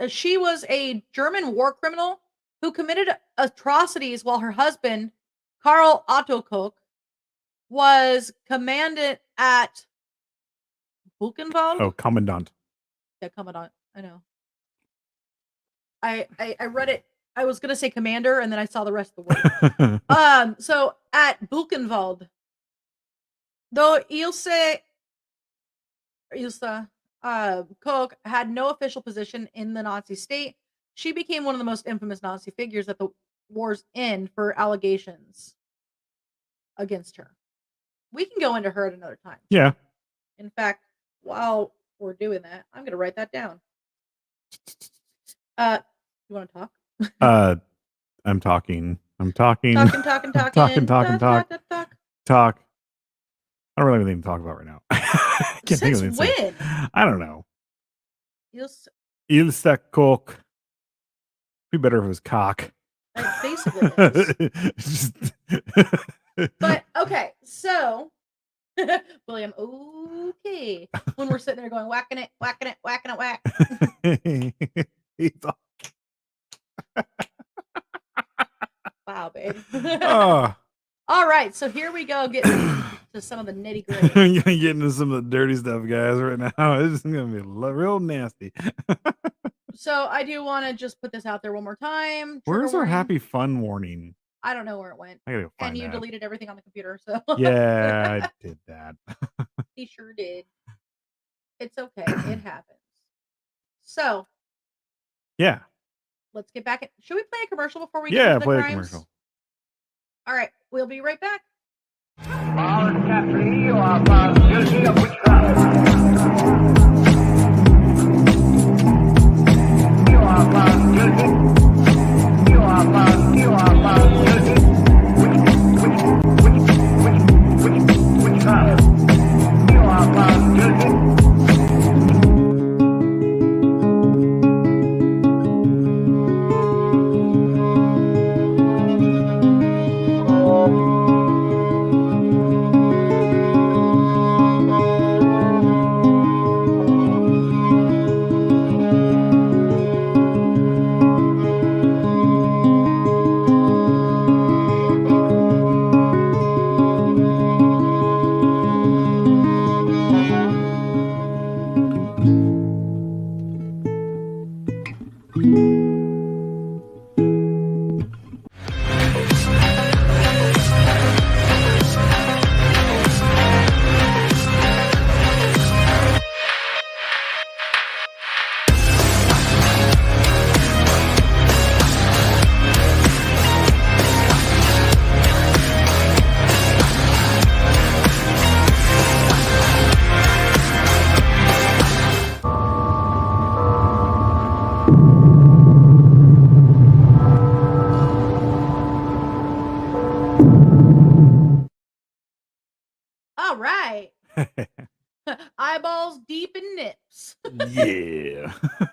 She was a German war criminal who committed atrocities while her husband, Karl Otto Koch, was commandant at Buchenwald. Oh, commandant. Yeah, commandant. I know. I read it. I was gonna say commander, and then I saw the rest of the word. So at Buchenwald, though Ilsa Koch had no official position in the Nazi state, she became one of the most infamous Nazi figures at the war's end for allegations against her. We can go into her at another time. Yeah. In fact, while we're doing that, I'm going to write that down. You want to talk? I'm talking. Talking. Talk. I don't really have anything to talk about right now. I can't think of Since anything. when? I don't know. Ilsa Koch. Be better if it was cock. It basically is. But okay, so William, okay. When we're sitting there going whacking it, whack. Wow, babe. Oh. All right, so here we go, getting to some of the nitty gritty. Getting into some of the dirty stuff, guys, right now. It's gonna be real nasty. So I do want to just put this out there one more time. Where's our happy fun warning? I don't know where it went. I gotta go find And you that. deleted everything on the computer, so Yeah, I did that. He sure did. It's okay. It happens. So yeah. Let's get back. Should we play a commercial before we get into the play crimes? A commercial. All right, we'll be right back. You are found guilty of witchcraft. You are found guilty. You are found guilty. Witchcraft. You are found guilty. All right. Eyeballs deep in nips. Yeah. All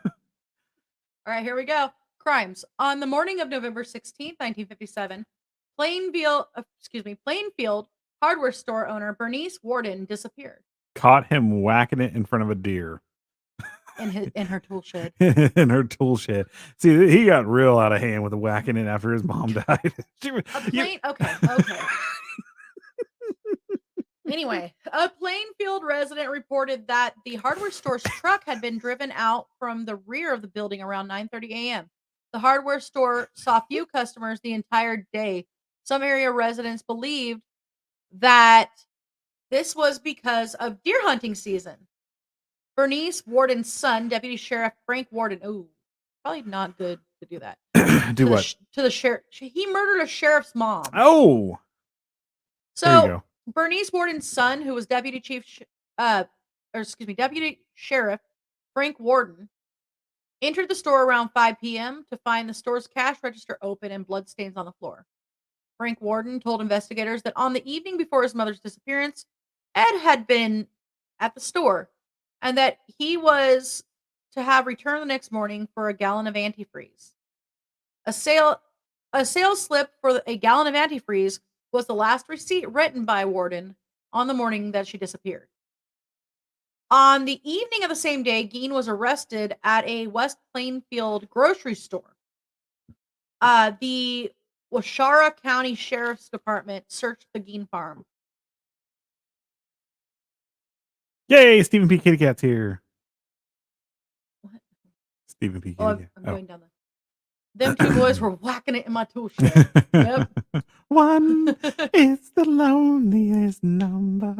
right, here we go. Crimes. On the morning of November 16th, 1957, Plainfield hardware store owner Bernice Warden disappeared. Caught him whacking it in front of a deer. In her tool shed. In her tool shed. See, he got real out of hand with the whacking it after his mom died. Okay. Anyway, a Plainfield resident reported that the hardware store's truck had been driven out from the rear of the building around 9:30 a.m. The hardware store saw few customers the entire day. Some area residents believed that this was because of deer hunting season. Bernice Warden's son, Deputy Sheriff Frank Warden, probably not good to do that. Do what? To the sheriff. He murdered a sheriff's mom. Oh. So there you go. Bernice Warden's son, who was Deputy Sheriff Frank Warden, entered the store around 5 p.m. to find the store's cash register open and bloodstains on the floor. Frank Warden told investigators that on the evening before his mother's disappearance, Ed had been at the store and that he was to have returned the next morning for a gallon of antifreeze. A sales slip for a gallon of antifreeze was the last receipt written by Warden on the morning that she disappeared. On the evening of the same day, Gein was arrested at a West Plainfield grocery store. The Washara County Sheriff's Department searched the Gein farm. Yay, Stephen P. Kitty Cat's here. What? Stephen P. Kitty Oh, Cat. I'm going down there. Them two boys were whacking it in my tool shed. Yep. One is the loneliest number.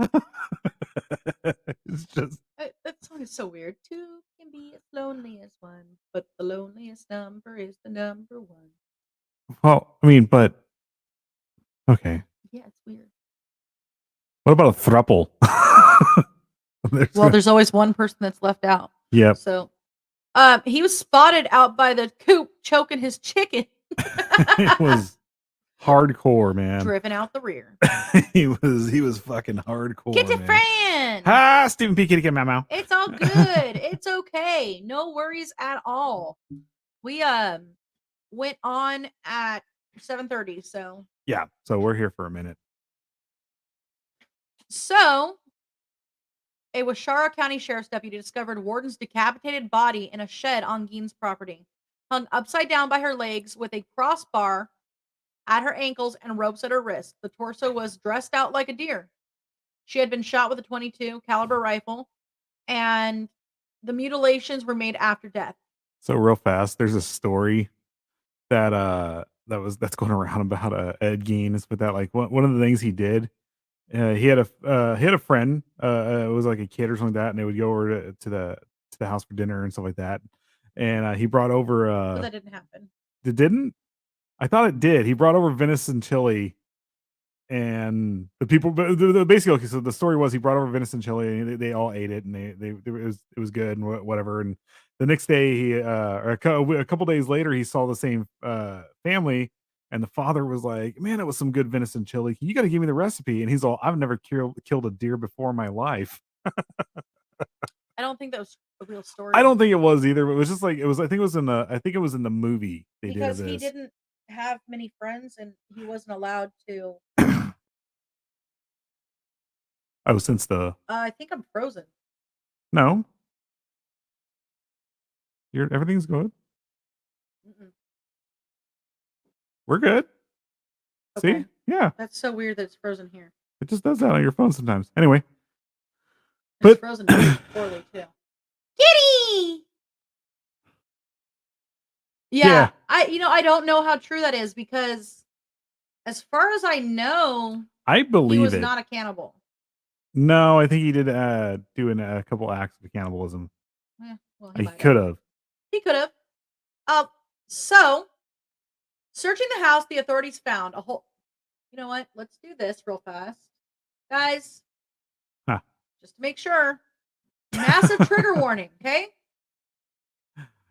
It's just That song is so weird. Two can be as lonely as one, but the loneliest number is the number one. well, I mean, but okay. Yeah, it's weird. What about a thruple? There's always one person that's left out. Yep. So, he was spotted out by the coop choking his chicken. It was hardcore, man. Driven out the rear. he was fucking hardcore. Kitty man. Fran! Ah, Stephen P. Kitty Cat, Mao. It's all good. It's okay. No worries at all. We went on at 7:30, so Yeah, so we're here for a minute. a Washara County Sheriff's deputy discovered Warden's decapitated body in a shed on Gein's property, hung upside down by her legs with a crossbar at her ankles and ropes at her wrists. The torso was dressed out like a deer. She had been shot with a .22 caliber rifle, and the mutilations were made after death. So real fast, there's a story that that's going around about Ed Gein. Is with that like one of the things he did. He had a friend. It was like a kid or something like that, and they would go over to the house for dinner and stuff like that. And he brought over. But that didn't happen. It didn't. I thought it did. He brought over venison chili, and the people. Basically, okay, so the story was he brought over venison chili, and they all ate it, and it was good and whatever. And the next day, or a couple days later, he saw the same family. And the father was like, "Man, it was some good venison chili. You got to give me the recipe." And he's all, "I've never killed a deer before in my life." I don't think that was a real story. I don't think it was either. But it was just like it was. I think it was in the movie they because did he this. didn't have many friends and he wasn't allowed to. Oh, since the I think I'm frozen. no, everything's good. Mm-mm. We're good. Okay. See, yeah, That's so weird that it's frozen here. it just does that on your phone sometimes. Anyway, It's But- frozen very poorly too. Kitty. Yeah. I don't know how true that is because, as far as I know, I he believe was it. not a cannibal. No, I think he did doing a couple acts of cannibalism. Well, He might have. could have. He could have. So, searching the house, the authorities found a whole. You know what? Let's do this real fast, guys. Huh. Just to make sure. Massive trigger warning. Okay.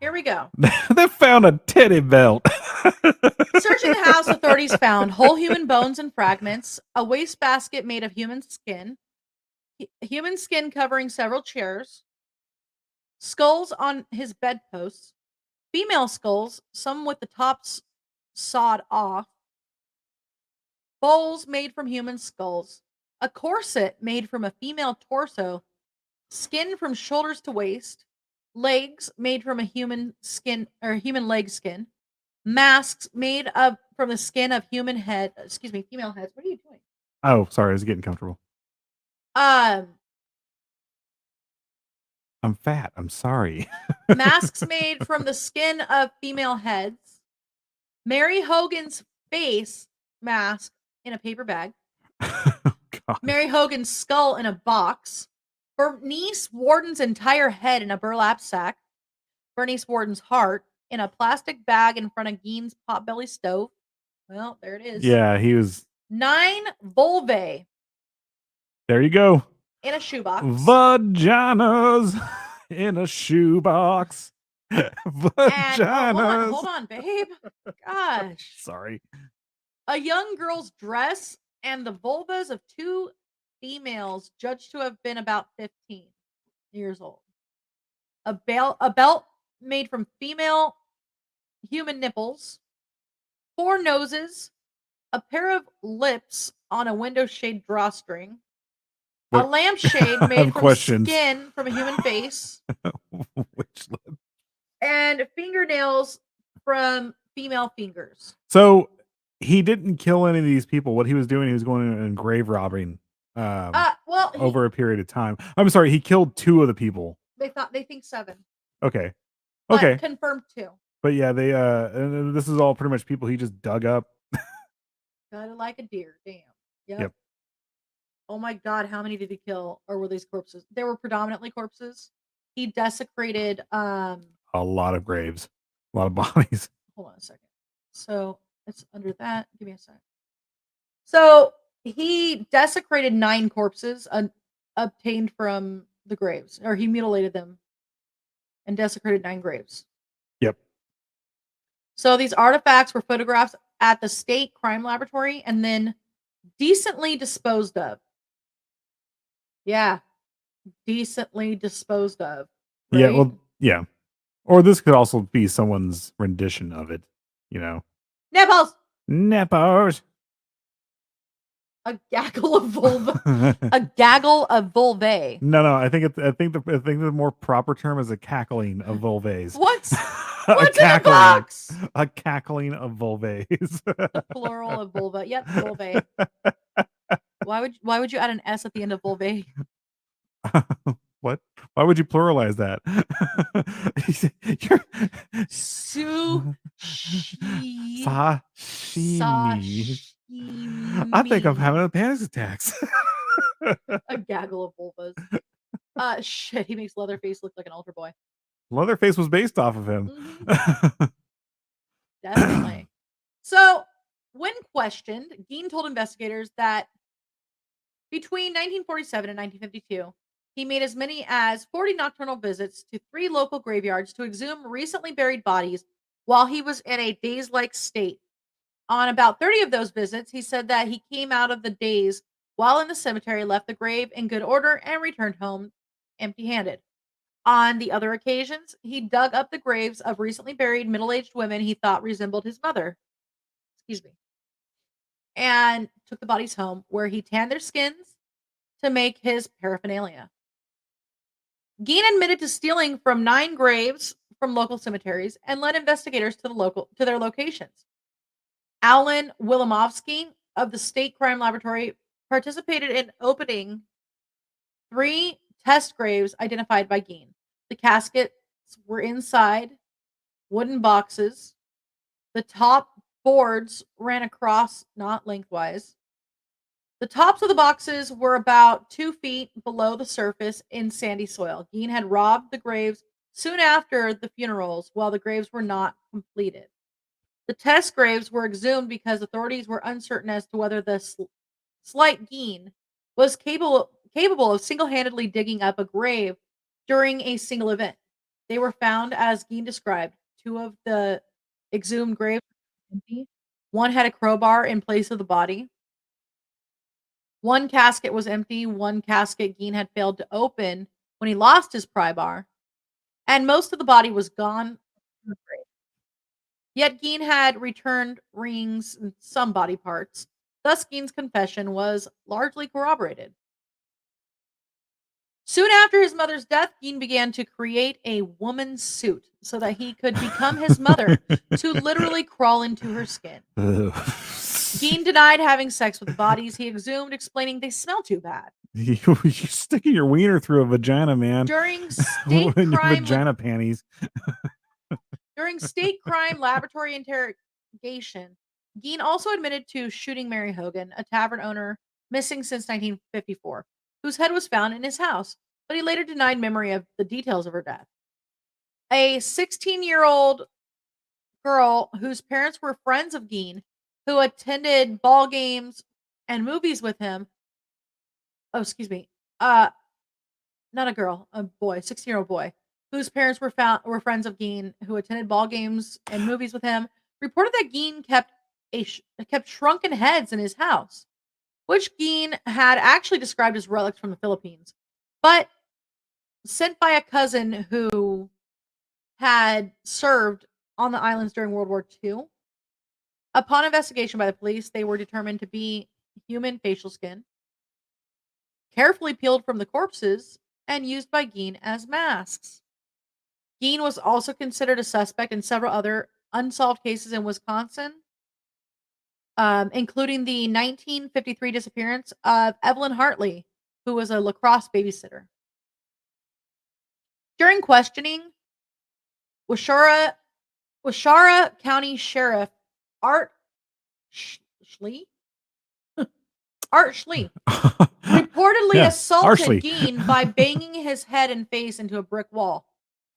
Here we go. They found a teddy belt. Searching the house, authorities found whole human bones and fragments, a wastebasket made of human skin, human skin covering several chairs, skulls on his bedposts, female skulls, some with the tops sawed off, bowls made from human skulls, a corset made from a female torso, skin from shoulders to waist, legs made from a human skin or human leg skin, masks made from the skin of female heads. What are you doing? Oh, sorry, I was getting comfortable. Um, I'm fat. I'm sorry. masks made from the skin of female heads. Mary Hogan's face mask in a paper bag. God. Mary Hogan's skull in a box. Bernice Warden's entire head in a burlap sack. Bernice Warden's heart in a plastic bag in front of Gein's potbelly stove. Well, there it is. Yeah, he was. 9 vulvae There you go. in a shoebox. Vaginas in a shoebox. And Vaginas. hold on, babe. Gosh. Sorry. A young girl's dress and the vulvas of 2 females judged to have been about 15 years old. A belt made from female human nipples, 4 noses, a pair of lips on a window shade drawstring, a What- lampshade I made have from questions. skin from a human face, Which lip? and fingernails from female fingers. So he didn't kill any of these people. What he was doing, he was going and grave robbing Well, over a period of time. I'm sorry, he killed 2 of the people. they think 7, Okay. but Okay. confirmed 2. But yeah, they and this is all pretty much people he just dug up. Got it like a deer. Damn. Yep. Oh my god, how many did he kill? Or were these corpses? They were predominantly corpses. He desecrated A lot of graves. A lot of bodies. hold on a second. So it's under that. Give me a sec. So he desecrated 9 corpses obtained from the graves, or he mutilated them and desecrated 9 graves. Yep. So these artifacts were photographed at the state crime laboratory and then decently disposed of. Yeah, decently disposed of. Yeah, right? well, yeah. Or this could also be someone's rendition of it, you know. Nipples! Nepos. A gaggle of vulva. A gaggle of vulvae. No, I think the more proper term is a cackling of vulvaes. What's A what's in the box? A cackling of vulvaes. The plural of vulva. Yep, vulvae. Why would you add an S at the end of vulvae? What? Why would you pluralize that? Sashimi. I think I'm having a panic attacks. A gaggle of vulvas. Shit, he makes Leatherface look like an altar boy. Leatherface was based off of him. Definitely. So, when questioned, Gein told investigators that between 1947 and 1952, he made as many as 40 nocturnal visits to 3 local graveyards to exhume recently buried bodies while he was in a daze-like state. On about 30 of those visits, he said that he came out of the daze while in the cemetery, left the grave in good order, and returned home empty-handed. On the other occasions, he dug up the graves of recently buried middle-aged women he thought resembled his mother. Excuse me. And took the bodies home, where he tanned their skins to make his paraphernalia. Gein admitted to stealing from 9 graves from local cemeteries and led investigators to their locations. Alan Wilimovsky of the State Crime Laboratory participated in opening 3 test graves identified by Gein. The caskets were inside wooden boxes. The top boards ran across, not lengthwise. The tops of the boxes were about 2 feet below the surface in sandy soil. Gein had robbed the graves soon after the funerals while the graves were not completed. The test graves were exhumed because authorities were uncertain as to whether the slight Gein was capable of single-handedly digging up a grave during a single event. They were found as Gein described. 2 of the exhumed graves were empty. 1 had a crowbar in place of the body. 1 casket was empty. 1 casket Gein had failed to open when he lost his pry bar. And most of the body was gone from the grave. Yet Gein had returned rings and some body parts. Thus, Gein's confession was largely corroborated. Soon after his mother's death, Gein began to create a woman's suit so that he could become his mother, to literally crawl into her skin. Gein denied having sex with the bodies he exhumed, explaining they smell too bad. You're sticking your wiener through a vagina, man. During state In your crime vagina panties. During state crime laboratory interrogation, Gein also admitted to shooting Mary Hogan, a tavern owner missing since 1954, whose head was found in his house, but he later denied memory of the details of her death. A 16-year-old girl whose parents were friends of Gein, who attended ball games and movies with him. Oh, excuse me. Not a girl, a boy, 16-year-old boy, whose parents were friends of Gein, who attended ball games and movies with him, reported that Gein kept shrunken heads in his house, which Gein had actually described as relics from the Philippines, but sent by a cousin who had served on the islands during World War II. Upon investigation by the police, they were determined to be human facial skin, carefully peeled from the corpses, and used by Gein as masks. Gein was also considered a suspect in several other unsolved cases in Wisconsin, including the 1953 disappearance of Evelyn Hartley, who was a lacrosse babysitter. During questioning, Washara County Sheriff Art Schlee reportedly assaulted Gein by banging his head and face into a brick wall.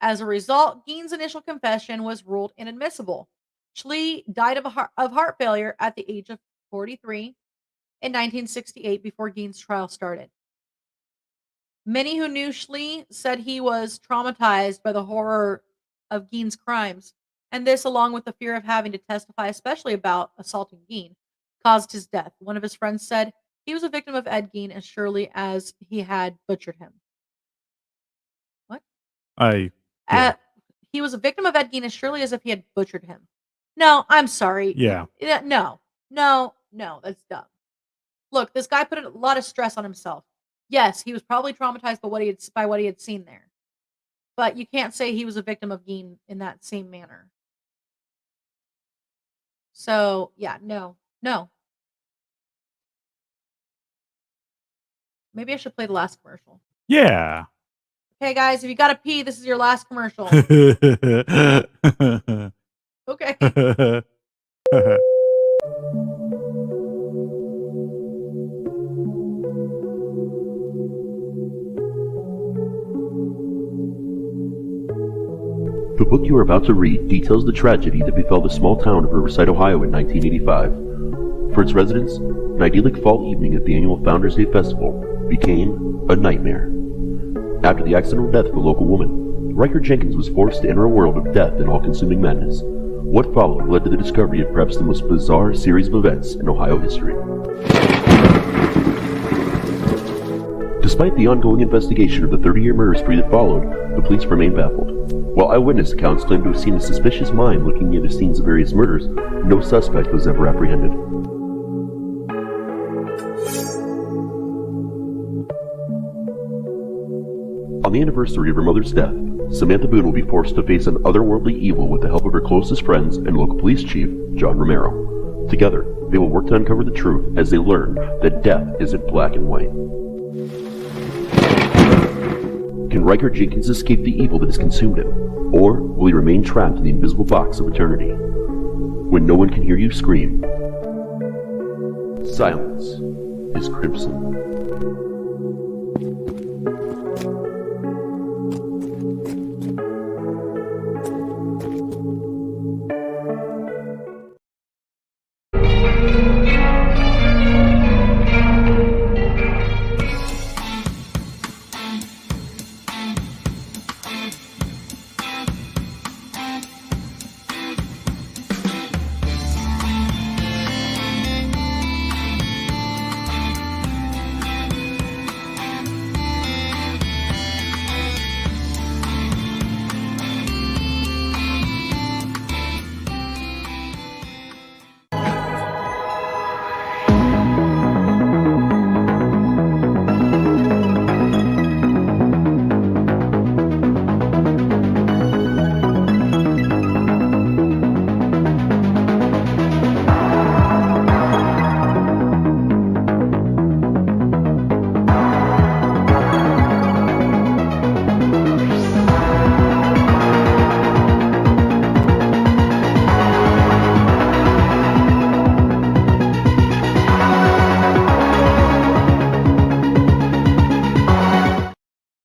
As a result, Gein's initial confession was ruled inadmissible. Schlee died of heart failure at the age of 43 in 1968 before Gein's trial started. Many who knew Schlee said he was traumatized by the horror of Gein's crimes, and this, along with the fear of having to testify, especially about assaulting Gein, caused his death. One of his friends said he was a victim of Ed Gein as surely as he had butchered him. What? He was a victim of Ed Gein as surely as if he had butchered him. No, I'm sorry. Yeah. No, that's dumb. Look, this guy put a lot of stress on himself. Yes, he was probably traumatized by what he had seen there. But you can't say he was a victim of Gein in that same manner. So, yeah, no. Maybe I should play the last commercial. Yeah. Okay, guys, if you gotta pee, this is your last commercial. Okay. The book you are about to read details the tragedy that befell the small town of Riverside, Ohio in 1985. For its residents, an idyllic fall evening at the annual Founders Day Festival became a nightmare. After the accidental death of a local woman, Riker Jenkins was forced to enter a world of death and all-consuming madness. What followed led to the discovery of perhaps the most bizarre series of events in Ohio history. Despite the ongoing investigation of the 30-year murder spree that followed, the police remain baffled. While eyewitness accounts claim to have seen a suspicious mind looking near the scenes of various murders, no suspect was ever apprehended. On the anniversary of her mother's death, Samantha Boone will be forced to face an otherworldly evil with the help of her closest friends and local police chief, John Romero. Together, they will work to uncover the truth as they learn that death isn't black and white. Can Riker Jenkins escape the evil that has consumed him? Or will he remain trapped in the invisible box of eternity? When no one can hear you scream, silence is crimson.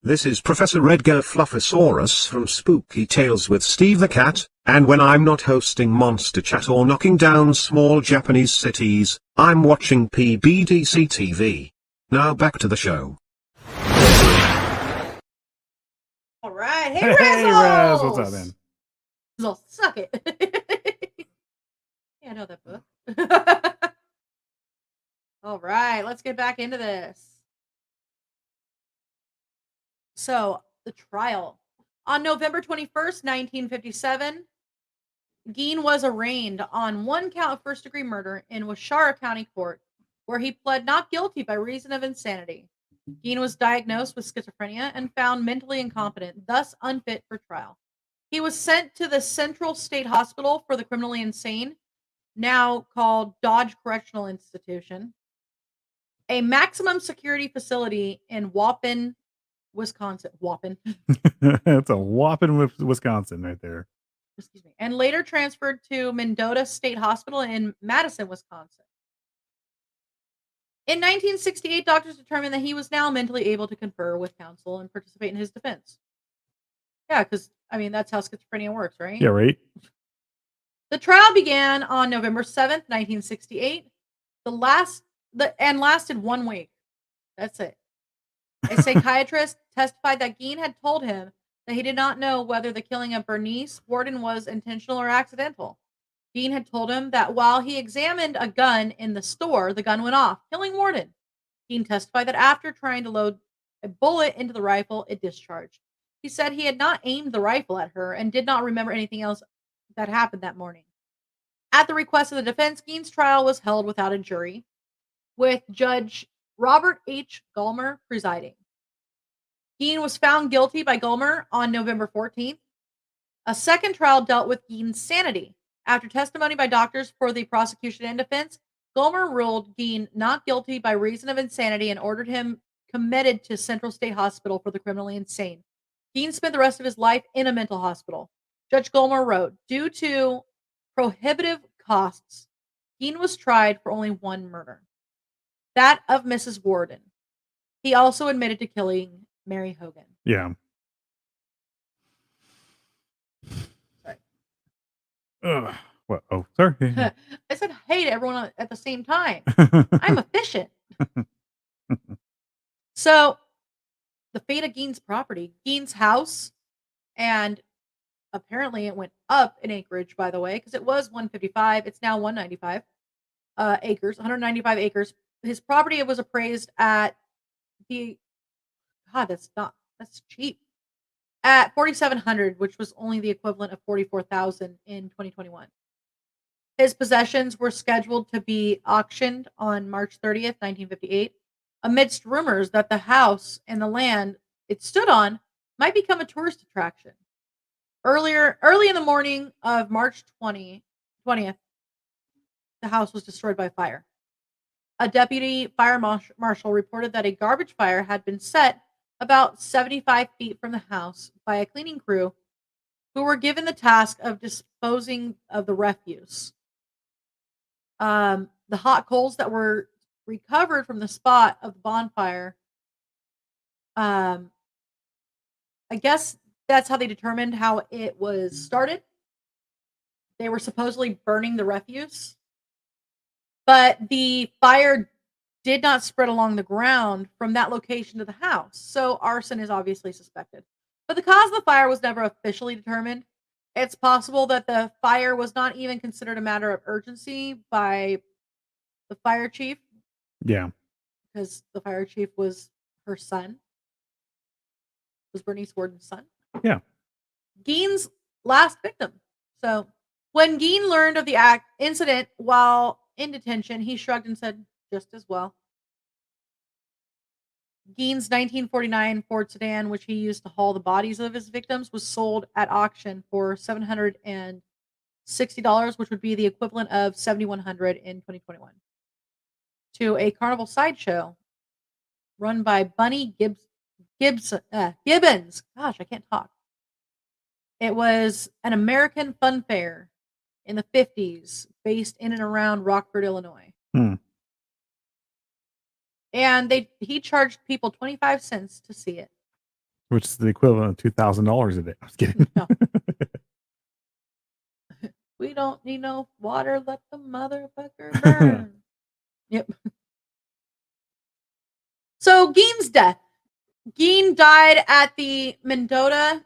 This is Professor Edgar Fluffosaurus from Spooky Tales with Steve the Cat, and when I'm not hosting Monster Chat or knocking down small Japanese cities, I'm watching PBDC TV. Now back to the show. All right. Hey, Hey, Raz, what's up, Razzles! man? Razzle, suck it. Yeah, I know that book. All right, let's get back into this. So, the trial. On November 21st, 1957, Gein was arraigned on one count of first-degree murder in Washara County Court, where he pled not guilty by reason of insanity. Gein was diagnosed with schizophrenia and found mentally incompetent, thus unfit for trial. He was sent to the Central State Hospital for the Criminally Insane, now called Dodge Correctional Institution, a maximum security facility in Waupun, Wisconsin. Waupun. That's a whopping Wisconsin right there. Excuse me. And later transferred to Mendota State Hospital in Madison, Wisconsin. In 1968, doctors determined that he was now mentally able to confer with counsel and participate in his defense. Yeah, because, I mean, that's how schizophrenia works, right? Yeah, right? The trial began on November 7th, 1968, and lasted 1 week. That's it. A psychiatrist testified that Gein had told him that he did not know whether the killing of Bernice Worden was intentional or accidental. Gein had told him that while he examined a gun in the store, the gun went off, killing Worden. Gein testified that after trying to load a bullet into the rifle, it discharged. He said he had not aimed the rifle at her and did not remember anything else that happened that morning. At the request of the defense, Gein's trial was held without a jury, with Judge Robert H. Gulmer presiding. Gein was found guilty by Gulmer on November 14th. A second trial dealt with Gein's sanity. After testimony by doctors for the prosecution and defense, Gulmer ruled Gein not guilty by reason of insanity and ordered him committed to Central State Hospital for the criminally insane. Gein spent the rest of his life in a mental hospital. Judge Gulmer wrote, due to prohibitive costs, Gein was tried for only one murder, that of Mrs. Worden. He also admitted to killing Mary Hogan. Yeah. Sorry. Ugh. What? Oh, sorry. I said hey to everyone at the same time. I'm efficient. So, the fate of Gein's property, Gein's house, and apparently it went up in acreage, by the way, because it was 155. It's now 195 acres, 195 acres. His property was appraised at that's cheap. At 4,700, which was only the equivalent of 44,000 in 2021. His possessions were scheduled to be auctioned on March 30th, 1958, amidst rumors that the house and the land it stood on might become a tourist attraction. Early in the morning of March 20th, the house was destroyed by fire. A deputy fire marshal reported that a garbage fire had been set about 75 feet from the house by a cleaning crew who were given the task of disposing of the refuse. The hot coals that were recovered from the spot of the bonfire, I guess that's how they determined how it was started. They were supposedly burning the refuse, but the fire did not spread along the ground from that location to the house, so arson is obviously suspected. But the cause of the fire was never officially determined. It's possible that the fire was not even considered a matter of urgency by the fire chief. Yeah. Because the fire chief was her son. Was Bernice Worden's son. Yeah. Gein's last victim. So when Gein learned of the incident while in detention, he shrugged and said, just as well. Gein's 1949 Ford sedan, which he used to haul the bodies of his victims, was sold at auction for $760, which would be the equivalent of $7,100 in 2021, to a carnival sideshow run by Bunny Gibbons. Gosh, I can't talk. It was an American fun fair in the 50s, based in and around Rockford, Illinois. And he charged people 25 cents to see it. Which is the equivalent of $2,000 a day. I was kidding. No. We don't need no water, let the motherfucker burn. Yep. So Gein's death. Gein died at the Mendota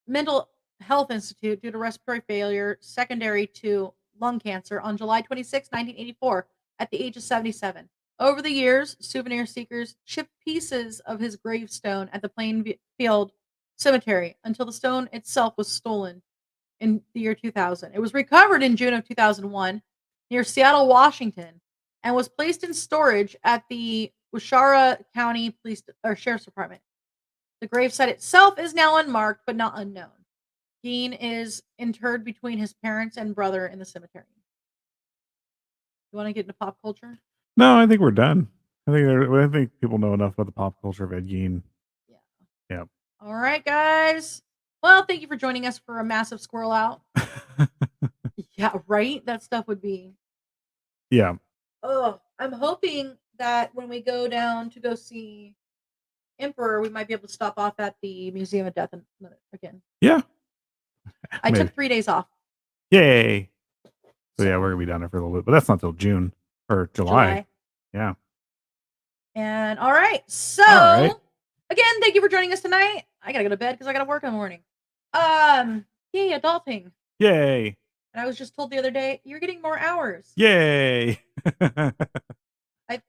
Mental Health Institute due to respiratory failure secondary to lung cancer on July 26, 1984, at the age of 77. Over the years, souvenir seekers chipped pieces of his gravestone at the Plainfield Cemetery until the stone itself was stolen in the year 2000. It was recovered in June of 2001 near Seattle, Washington, and was placed in storage at the Waushara County Police or Sheriff's Department. The gravesite itself is now unmarked but not unknown. Gein is interred between his parents and brother in the cemetery. You want to get into pop culture? No, I think we're done. I think people know enough about the pop culture of Ed Gein. Yeah. Yep. All right, guys. Well, thank you for joining us for a massive squirrel out. Yeah, right? That stuff would be. Yeah. Oh, I'm hoping that when we go down to go see Emperor, we might be able to stop off at the Museum of Death again. Yeah. I Maybe. took 3 days off. Yay. So yeah, we're gonna be down there for a little bit, but that's not till June or July. Yeah. And all right. So again, thank you for joining us tonight. I gotta go to bed because I gotta work in the morning. Yay, adulting. Yay. And I was just told the other day, you're getting more hours. Yay. I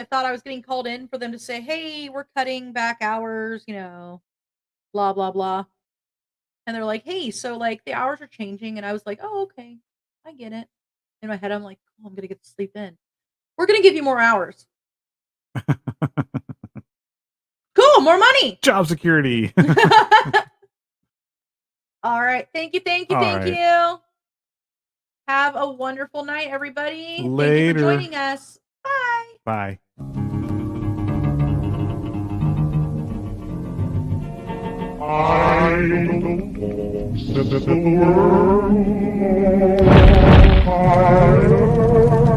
thought I was getting called in for them to say, hey, we're cutting back hours, blah, blah, blah. And they're like, hey, so like the hours are changing. And I was like, oh, okay. I get it. In my head, I'm like, oh, I'm going to get to sleep in. We're going to give you more hours. Cool. More money. Job security. All right. Thank you. Thank you. Have a wonderful night, everybody. Later. Thank you for joining us. Bye. Bye. I don't set the world on fire.